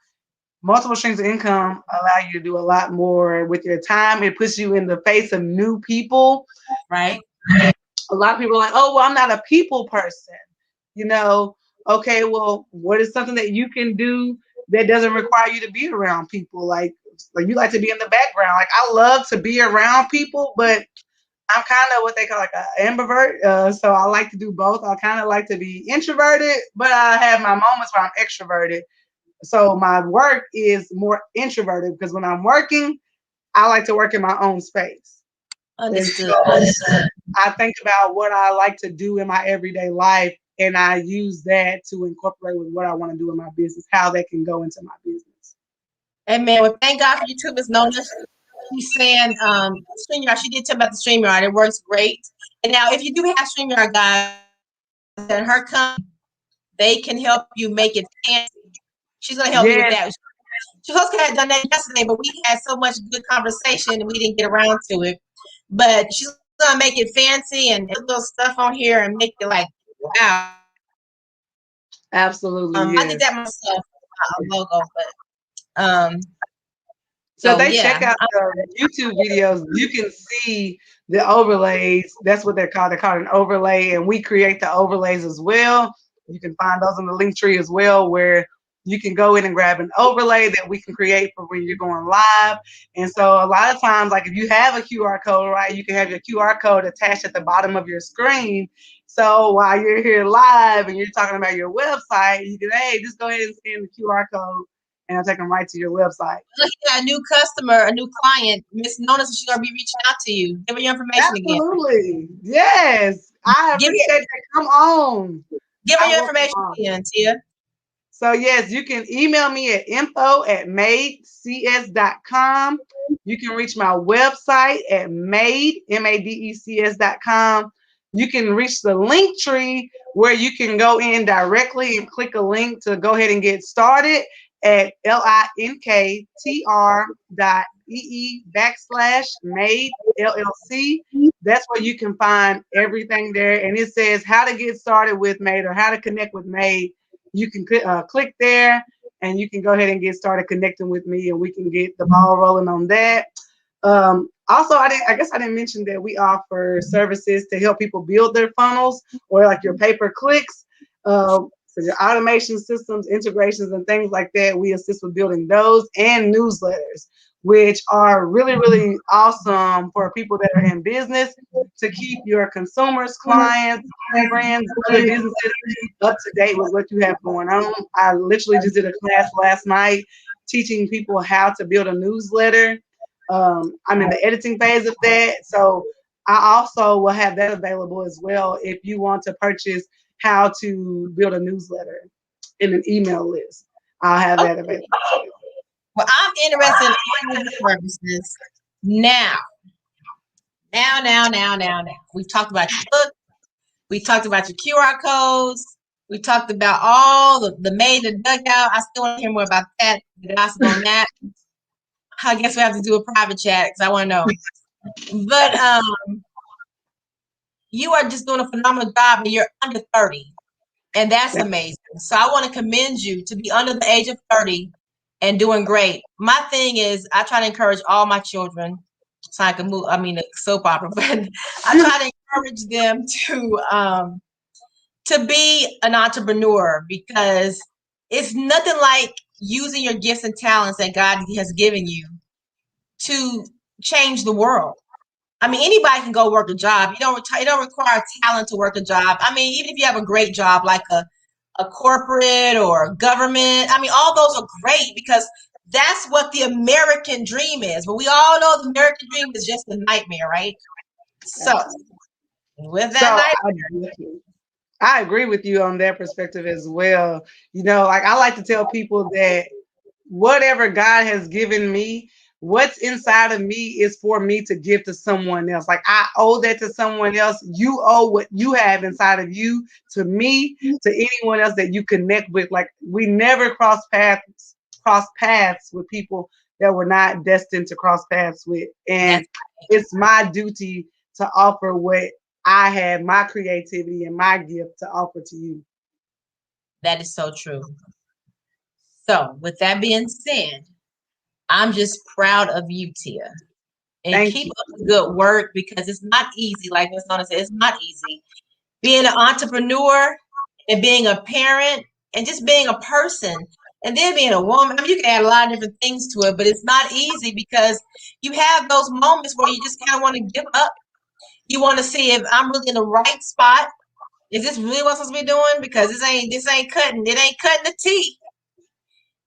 Multiple streams of income allow you to do a lot more with your time. It puts you in the face of new people. Right. A lot of people are like, oh, well, I'm not a people person. You know, okay, well, what is something that you can do that doesn't require you to be around people? Like you like to be in the background. Like I love to be around people, but I'm kind of what they call like an ambivert. So I like to do both. I kind of like to be introverted, but I have my moments where I'm extroverted. So my work is more introverted because when I'm working, I like to work in my own space. And Understood. so I think about what I like to do in my everyday life, and I use that to incorporate with what I want to do in my business, how that can go into my business. Amen. Well, thank God for YouTube. It's known as she's saying StreamYard. She did tell about the StreamYard. It works great. And now, if you do have StreamYard, guys, and her company, they can help you make it fancy. She's going to help you with Yes, that. She was supposed to have done that yesterday, but we had so much good conversation and we didn't get around to it. But she's going to make it fancy and put little stuff on here and make it like, wow. absolutely, I did yes. that myself, a logo, but So if so they check yeah. out the YouTube videos, you can see the overlays. That's what they're called. They're called an overlay, and we create the overlays as well. You can find those in the link tree as well, where you can go in and grab an overlay that we can create for when you're going live. And so a lot of times, like if you have a QR code, right, you can have your QR code attached at the bottom of your screen. So while you're here live and you're talking about your website, you can, hey, just go ahead and scan the QR code and I'll take them right to your website. Look, you got a new customer, a new client. Miss Nona, she's gonna be reaching out to you. Give her your information again. Absolutely. Yes. I Give appreciate that. Come on. her I your welcome information all. again, Tia. So yes, you can email me at info@madecs.com. You can reach my website at madecs.com. You can reach the link tree where you can go in directly and click a link to go ahead and get started at linktr.ee/made LLC. That's where you can find everything there. And it says how to get started with Made or how to connect with Made. You can click there and you can go ahead and get started connecting with me and we can get the ball rolling on that. Also, I guess I didn't mention that we offer services to help people build their funnels or like your pay-per-clicks. For your automation systems, integrations, and things like that, we assist with building those and newsletters, which are really, really awesome for people that are in business to keep your consumers, clients, friends, other businesses up to date with what you have going on. I literally just did a class last night teaching people how to build a newsletter. I'm in the editing phase of that. So I also will have that available as well if you want to purchase how to build a newsletter in an email list. I'll have that Okay. available. Well, I'm interested in all these services now. Now. We've talked about your book. We talked about your QR codes. We talked about all the made the dugout. I still want to hear more about that, the gossip on that. I guess we have to do a private chat because I want to know. But you are just doing a phenomenal job and you're under 30. And that's amazing. So I want to commend you to be under the age of 30 and doing great. My thing is I try to encourage all my children. So I can move, I mean, a soap opera, but I try to encourage them to be an entrepreneur because it's nothing like using your gifts and talents that God has given you to change the world. I mean, anybody can go work a job. You don't require talent to work a job. I mean, even if you have a great job like a corporate or government, I mean, all those are great because that's what the American dream is. But we all know the American dream is just a nightmare, right? So, with that nightmare, I agree with you on that perspective as well. You know, like I like to tell people that whatever God has given me, what's inside of me is for me to give to someone else. Like I owe that to someone else. You owe what you have inside of you to me, to anyone else that you connect with. Like we never cross paths with people that we're not destined to cross paths with. And it's my duty to offer what I have, my creativity and my gift to offer to you. that is so true. So, with that being said, I'm just proud of you, Tia. And keep up the good work because it's not easy. Like Miss Nona said, it's not easy. Being an entrepreneur and being a parent and just being a person and then being a woman. I mean, you can add a lot of different things to it, but it's not easy because you have those moments where you just kind of want to give up. You want to see if I'm really in the right spot. Is this really what I'm supposed to be doing? Because this ain't cutting. It ain't cutting the teeth.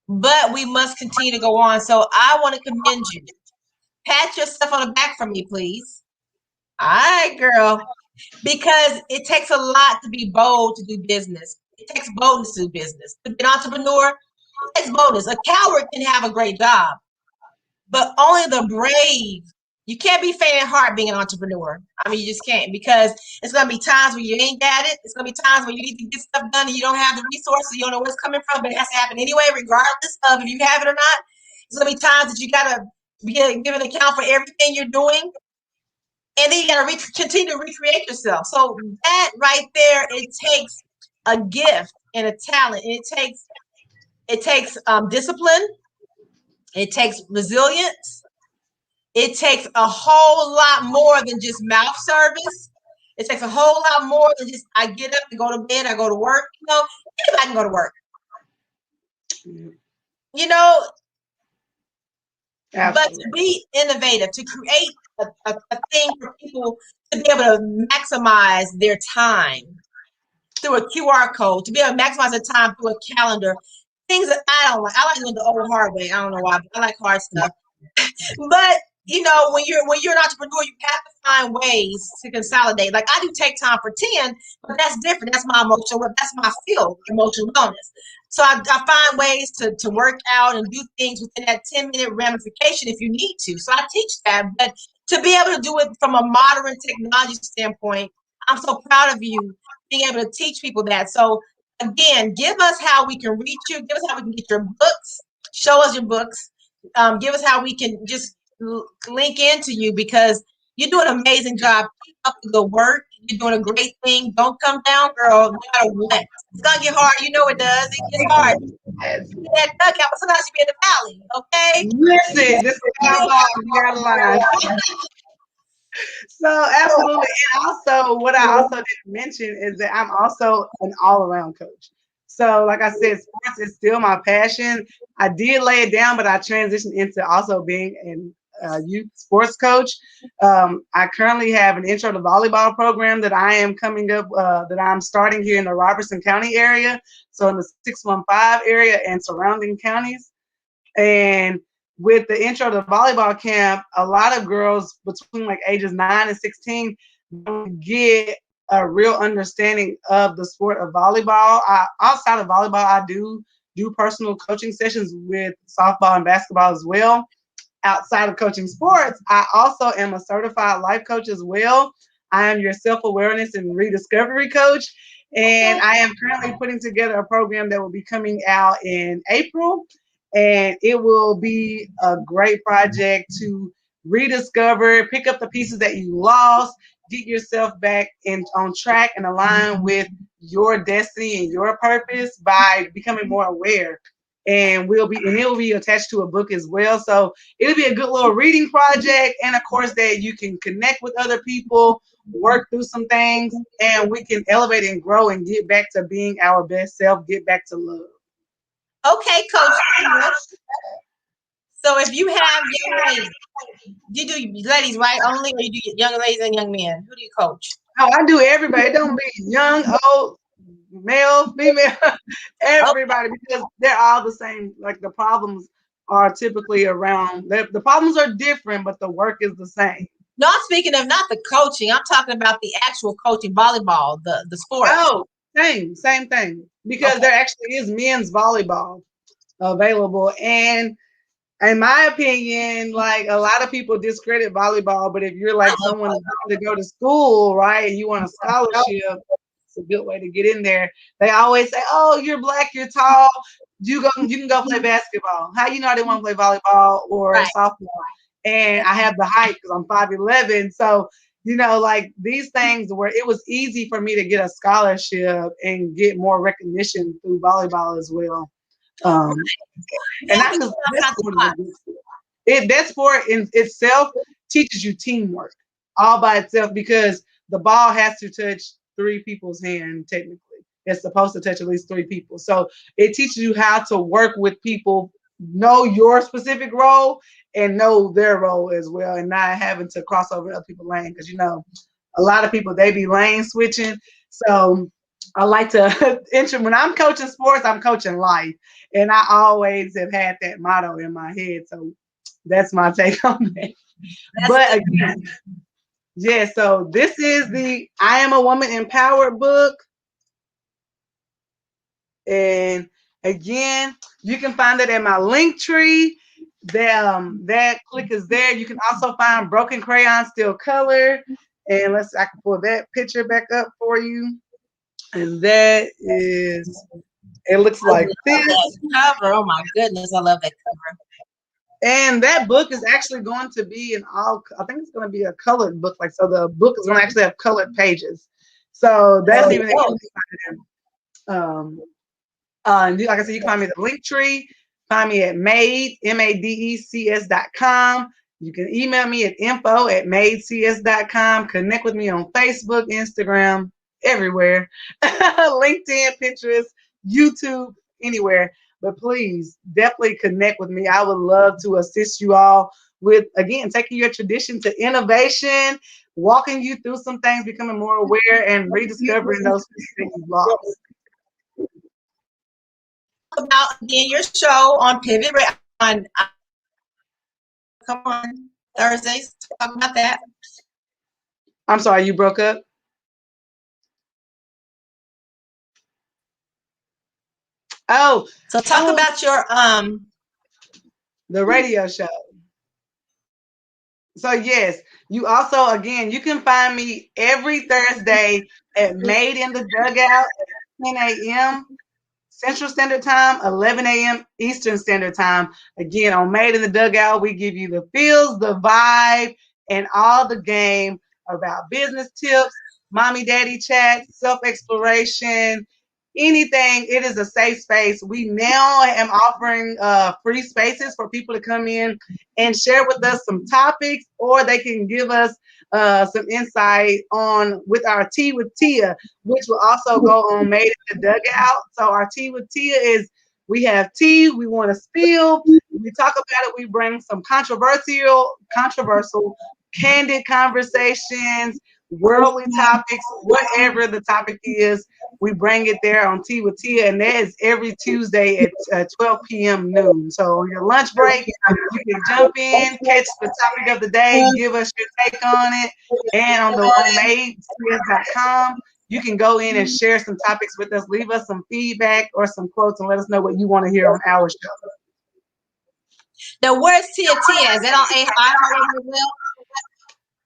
But we must continue to go on. So I want to commend you. Pat yourself on the back for me, please. All right, girl. Because it takes a lot to be bold to do business. It takes boldness to do business. To be an entrepreneur, it takes boldness. A coward can have a great job, but only the brave. You can't be faint at heart being an entrepreneur. I mean, you just can't because it's going to be times where you ain't got it. It's going to be times where you need to get stuff done and you don't have the resources. You don't know where it's coming from, but it has to happen anyway, regardless of if you have it or not. It's going to be times that you got to give an account for everything you're doing. And then you got to continue to recreate yourself. So that right there, it takes a gift and a talent. And it takes discipline. It takes resilience. It takes a whole lot more than just mouth service. It takes a whole lot more than just I get up and go to bed, I go to work. You know, anybody can go to work. You know, Absolutely. But to be innovative, to create a thing for people to be able to maximize their time through a QR code, to be able to maximize their time through a calendar, things that I don't like. I like doing the old hard way. I don't know why, but I like hard stuff. But you know, when you're an entrepreneur, you have to find ways to consolidate. Like I do take time for 10, but that's different. That's my emotional, that's my field, emotional wellness. So I find ways to work out and do things within that 10-minute ramification if you need to. So I teach that, but to be able to do it from a modern technology standpoint, I'm so proud of you being able to teach people that. So again, give us how we can reach you. Give us how we can get your books. Show us your books. Give us how we can just link into you because you're doing an amazing job. Keep up the good work. You're doing a great thing. Don't come down, girl, no matter what. It's going to get hard. You know it does. It gets hard. That dugout, but sometimes you be in the valley, okay? Listen, this is how So absolutely. And also what I also didn't mention is that I'm also an all-around coach. So like I said, sports is still my passion. I did lay it down, but I transitioned into also being a youth sports coach. I currently have an intro to volleyball program that I am coming up, that I'm starting here in the Robertson County area. So in the 615 area and surrounding counties. And with the intro to volleyball camp, a lot of girls between like ages 9 and 16 get a real understanding of the sport of volleyball. Outside of volleyball, I do personal coaching sessions with softball and basketball as well. Outside of coaching sports, I also am a certified life coach as well. I am your self-awareness and rediscovery coach. And I am currently putting together a program that will be coming out in April. And it will be a great project to rediscover, pick up the pieces that you lost, get yourself back on track and align with your destiny and your purpose by becoming more aware. And it will be attached to a book as well. So it'll be a good little reading project, and of course that you can connect with other people, work through some things, and we can elevate and grow and get back to being our best self, get back to love. Okay, Coach. So if you have young ladies, you do ladies, right? Only, or you do young ladies and young men? Who do you coach? Oh, I do everybody. It don't be young, old, male, female, everybody, because they're all the same. Like the problems are typically around. The problems are different, but the work is the same. No, I'm speaking of not the coaching. I'm talking about the actual coaching, volleyball, the sport. Oh, same thing. Because Okay. there actually is men's volleyball available. And in my opinion, like a lot of people discredit volleyball, but if you're like someone to go to school, right, and you want a scholarship, it's a good way to get in there. They always say, "Oh, you're black, you're tall, you can go play basketball." How you know I didn't want to play volleyball or Right. softball? And I have the height because I'm 5'11", so like these things where it was easy for me to get a scholarship and get more recognition through volleyball as well. Um, and not just this sport is a good sport. That sport in itself teaches you teamwork all by itself because the ball has to touch three people's hand technically. It's supposed to touch at least three people. So it teaches you how to work with people, know your specific role and know their role as well, and not having to cross over other people's lane because a lot of people they be lane switching. So I like to when I'm coaching sports, I'm coaching life. And I always have had that motto in my head. So that's my take on that. But again, yeah, so this is the I Am a Woman Empowered book. And again, you can find it in my link tree. That click is there. You can also find Broken Crayon Still Color. And I can pull that picture back up for you. And that is, it looks like this. Cover. Oh my goodness, I love that cover. And that book is actually going to be I think it's going to be a colored book. Like, so the book is going to actually have colored pages. So that's even like I said, you can find me at the link tree, find me at madecs.com. You can email me at info@madecs.com. Connect with me on Facebook, Instagram, everywhere, LinkedIn, Pinterest, YouTube, anywhere. But please definitely connect with me. I would love to assist you all with, again, taking your tradition to innovation, walking you through some things, becoming more aware, and rediscovering those things you've lost. About again your show on Pivot on come on Thursdays. Talk about that. I'm sorry, you broke up. Oh, so talk about your the radio show. So yes, you also, again, you can find me every Thursday at Made in the Dugout at 10 a.m. Central Standard Time, 11 a.m. Eastern Standard Time. Again, on Made in the Dugout, we give you the feels, the vibe, and all the game about business tips, mommy daddy chat, self-exploration, anything. It is a safe space. We now am offering free spaces for people to come in and share with us some topics, or they can give us some insight on with our Tea with Tia, which will also go on Made in the Dugout. So our Tea with Tia is, we have tea, we want to spill, we talk about it, we bring some controversial, candid conversations, worldly topics, whatever the topic is, we bring it there on Tea with Tia, and that is every Tuesday at 12 p.m. noon. So on your lunch break, you can jump in, catch the topic of the day, give us your take on it, and on madecs.com, you can go in and share some topics with us, leave us some feedback or some quotes, and let us know what you want to hear on our show. The word's Tia Tia. Is that on iHeartRadio as well?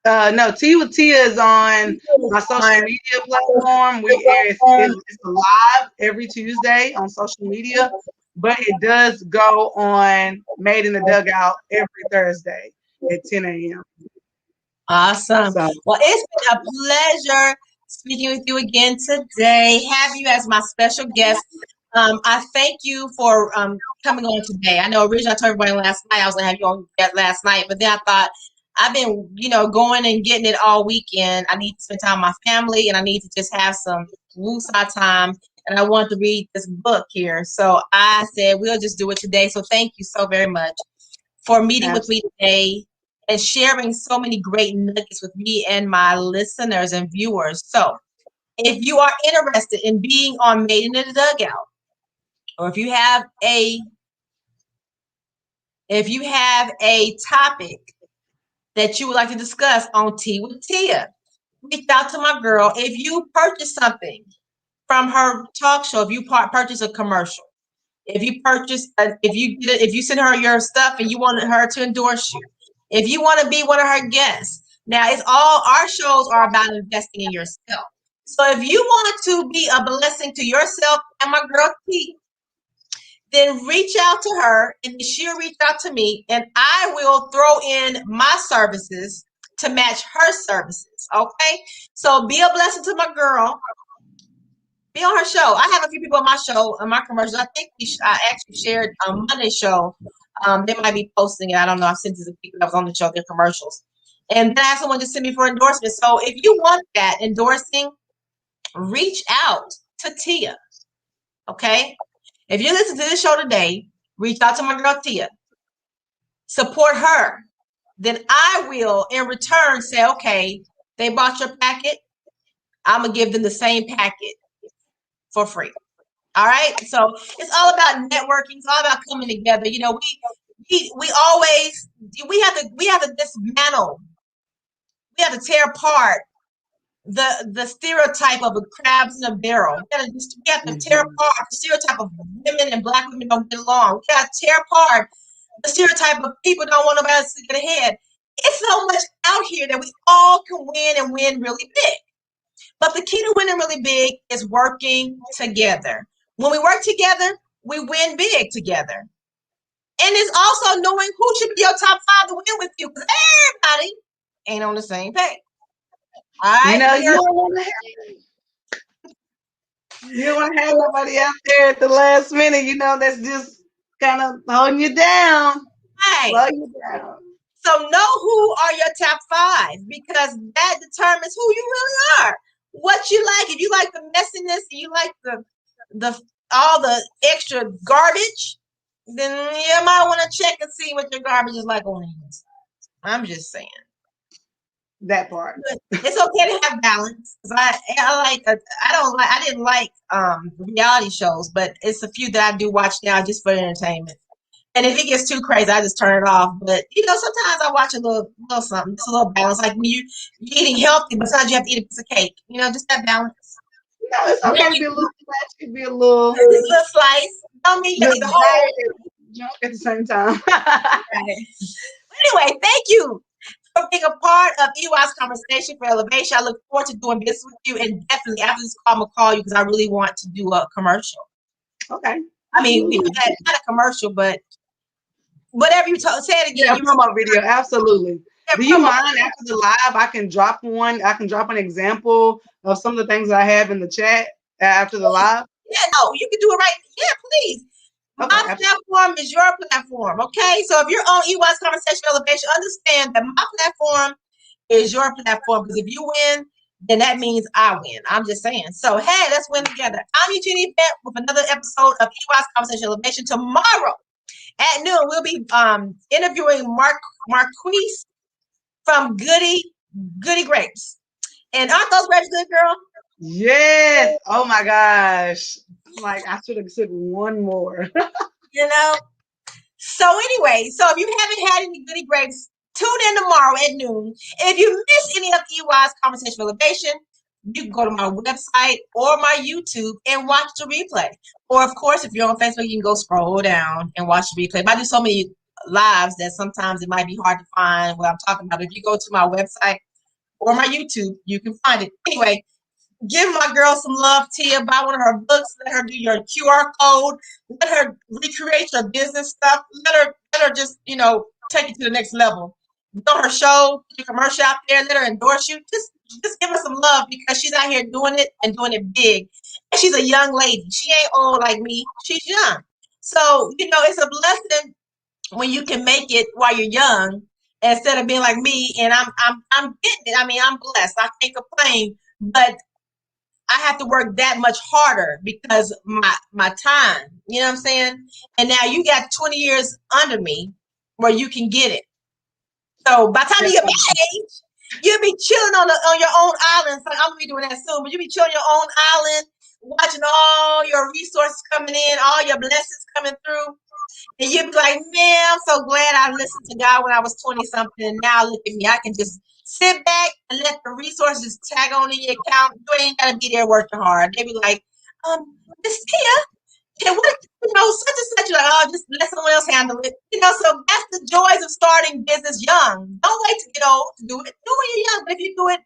No, Tea with Tia is on my social media platform. It's live every Tuesday on social media, but it does go on Made in the Dugout every Thursday at 10 a.m. Awesome. So Well, it's been a pleasure speaking with you again today. Have you as my special guest. I thank you for coming on today. I know originally I told everybody last night I was gonna have you on that last night, but then I thought I've been, going and getting it all weekend. I need to spend time with my family and I need to just have some woosah time. And I want to read this book here. So I said we'll just do it today. So thank you so very much for meeting with me today and sharing so many great nuggets with me and my listeners and viewers. So if you are interested in being on Made in the Dugout, or if you have a topic that you would like to discuss on Tea with Tia, reach out to my girl. If you purchase something from her talk show, if you purchase a commercial, if you send her your stuff and you wanted her to endorse you, if you want to be one of her guests. Now, it's all our shows are about investing in yourself. So if you want to be a blessing to yourself and my girl T, then reach out to her and she'll reach out to me and I will throw in my services to match her services. Okay. So be a blessing to my girl. Be on her show. I have a few people on my show, on my commercials. I think I actually shared on Monday's show. They might be posting it. I don't know. I've sent it to people that was on the show, their commercials. And then I asked someone to send me for endorsement. So if you want that endorsing, reach out to Tia. Okay? If you listen to this show today, reach out to my girl Tia. Support her. Then I will, in return, say, okay, they bought your packet. I'm going to give them the same packet for free. All right. So it's all about networking. It's all about coming together. We always we have to dismantle. We have to tear apart the stereotype of a crabs in a barrel. We have to tear apart the stereotype of women and black women don't get along. We got to tear apart the stereotype of people don't want nobody else to get ahead. It's so much out here that we all can win and win really big. But the key to winning really big is working together. When we work together, we win big together. And it's also knowing who should be your top 5 to win with you, because everybody ain't on the same page. All right. you don't want to have nobody out there at the last minute, that's just kind of holding you down. Right. Slow you down. So know who are your top 5, because that determines who you really are. What you like. If you like the messiness, you like the all the extra garbage, then you might want to check and see what your garbage is like on the inside. I'm just saying. That part. It's okay to have balance. I didn't like reality shows, but it's a few that I do watch now just for entertainment. And if it gets too crazy, I just turn it off. But sometimes I watch a little something, just a little balance. Like when you're eating healthy, but sometimes you have to eat a piece of cake. Just that balance. It's okay to be a little flashy, be a little slice. Don't mean you have to eat the whole junk at the same time. Anyway, thank you for being a part of EY's conversation for elevation. I look forward to doing business with you, and definitely after this call, I'm gonna call you because I really want to do a commercial. Okay. I mean, not a commercial, but whatever you say it again. Yeah, promo video, absolutely. Do you mind after the live? I can drop one. I can drop an example of some of the things I have in the chat after the live. Yeah, no, you can do it right. Yeah, please. Okay, my platform is your platform. Okay, so if you're on EY's Conversation Elevation, understand that my platform is your platform. Because if you win, then that means I win. I'm just saying. So hey, let's win together. I'm Eugenie Bett with another episode of EY's Conversation Elevation. Tomorrow at noon, we'll be interviewing Marquise from Goody Grapes. And aren't those grapes good, girl? Yes. Oh my gosh. Like I should have said one more. So anyway, so if you haven't had any Goody Grapes, tune in tomorrow at noon. If you miss any of EY's Conversation Elevation, you can go to my website or my YouTube and watch the replay. Or of course, if you're on Facebook, you can go scroll down and watch the replay. But I do so many lives that sometimes it might be hard to find what I'm talking about. If you go to my website, or my YouTube. You can find it. Anyway, give my girl some love, Tia. Buy one of her books. Let her do your QR code. Let her recreate your business stuff. Let her just, take it to the next level. Go on her show, put your commercial out there, let her endorse you. Just give her some love because she's out here doing it and doing it big. And she's a young lady. She ain't old like me. She's young. So, it's a blessing when you can make it while you're young instead of being like me and I'm getting it. I mean, I'm blessed. I can't complain, but I have to work that much harder because my time, you know what I'm saying? And now you got 20 years under me where you can get it. So by the time you get my age, you'll be chilling on your own island. So I'm gonna be doing that soon, but you'll be chilling on your own island, watching all your resources coming in, all your blessings coming through. And you'd be like, man, I'm so glad I listened to God when I was 20 something. And now look at me. I can just sit back and let the resources tag on in your account. You ain't gotta be there working hard. They be like, Miss Tia, what such and such, you're like, oh, just let someone else handle it. So that's the joys of starting business young. Don't wait to get old to do it. Do it when you're young. But if you do it,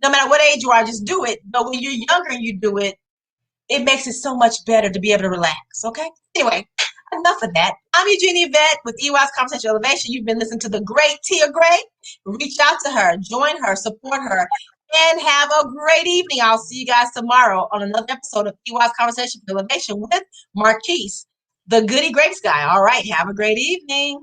no matter what age you are, just do it. But when you're younger and you do it, it makes it so much better to be able to relax. Okay? Anyway, enough of that. I'm Eugenie Yvette with EY's Conversation Elevation. You've been listening to the great Tia Gray. Reach out to her, join her, support her, and have a great evening. I'll see you guys tomorrow on another episode of EY's Conversation Elevation with Marquise, the Goody Grapes guy. All right, have a great evening.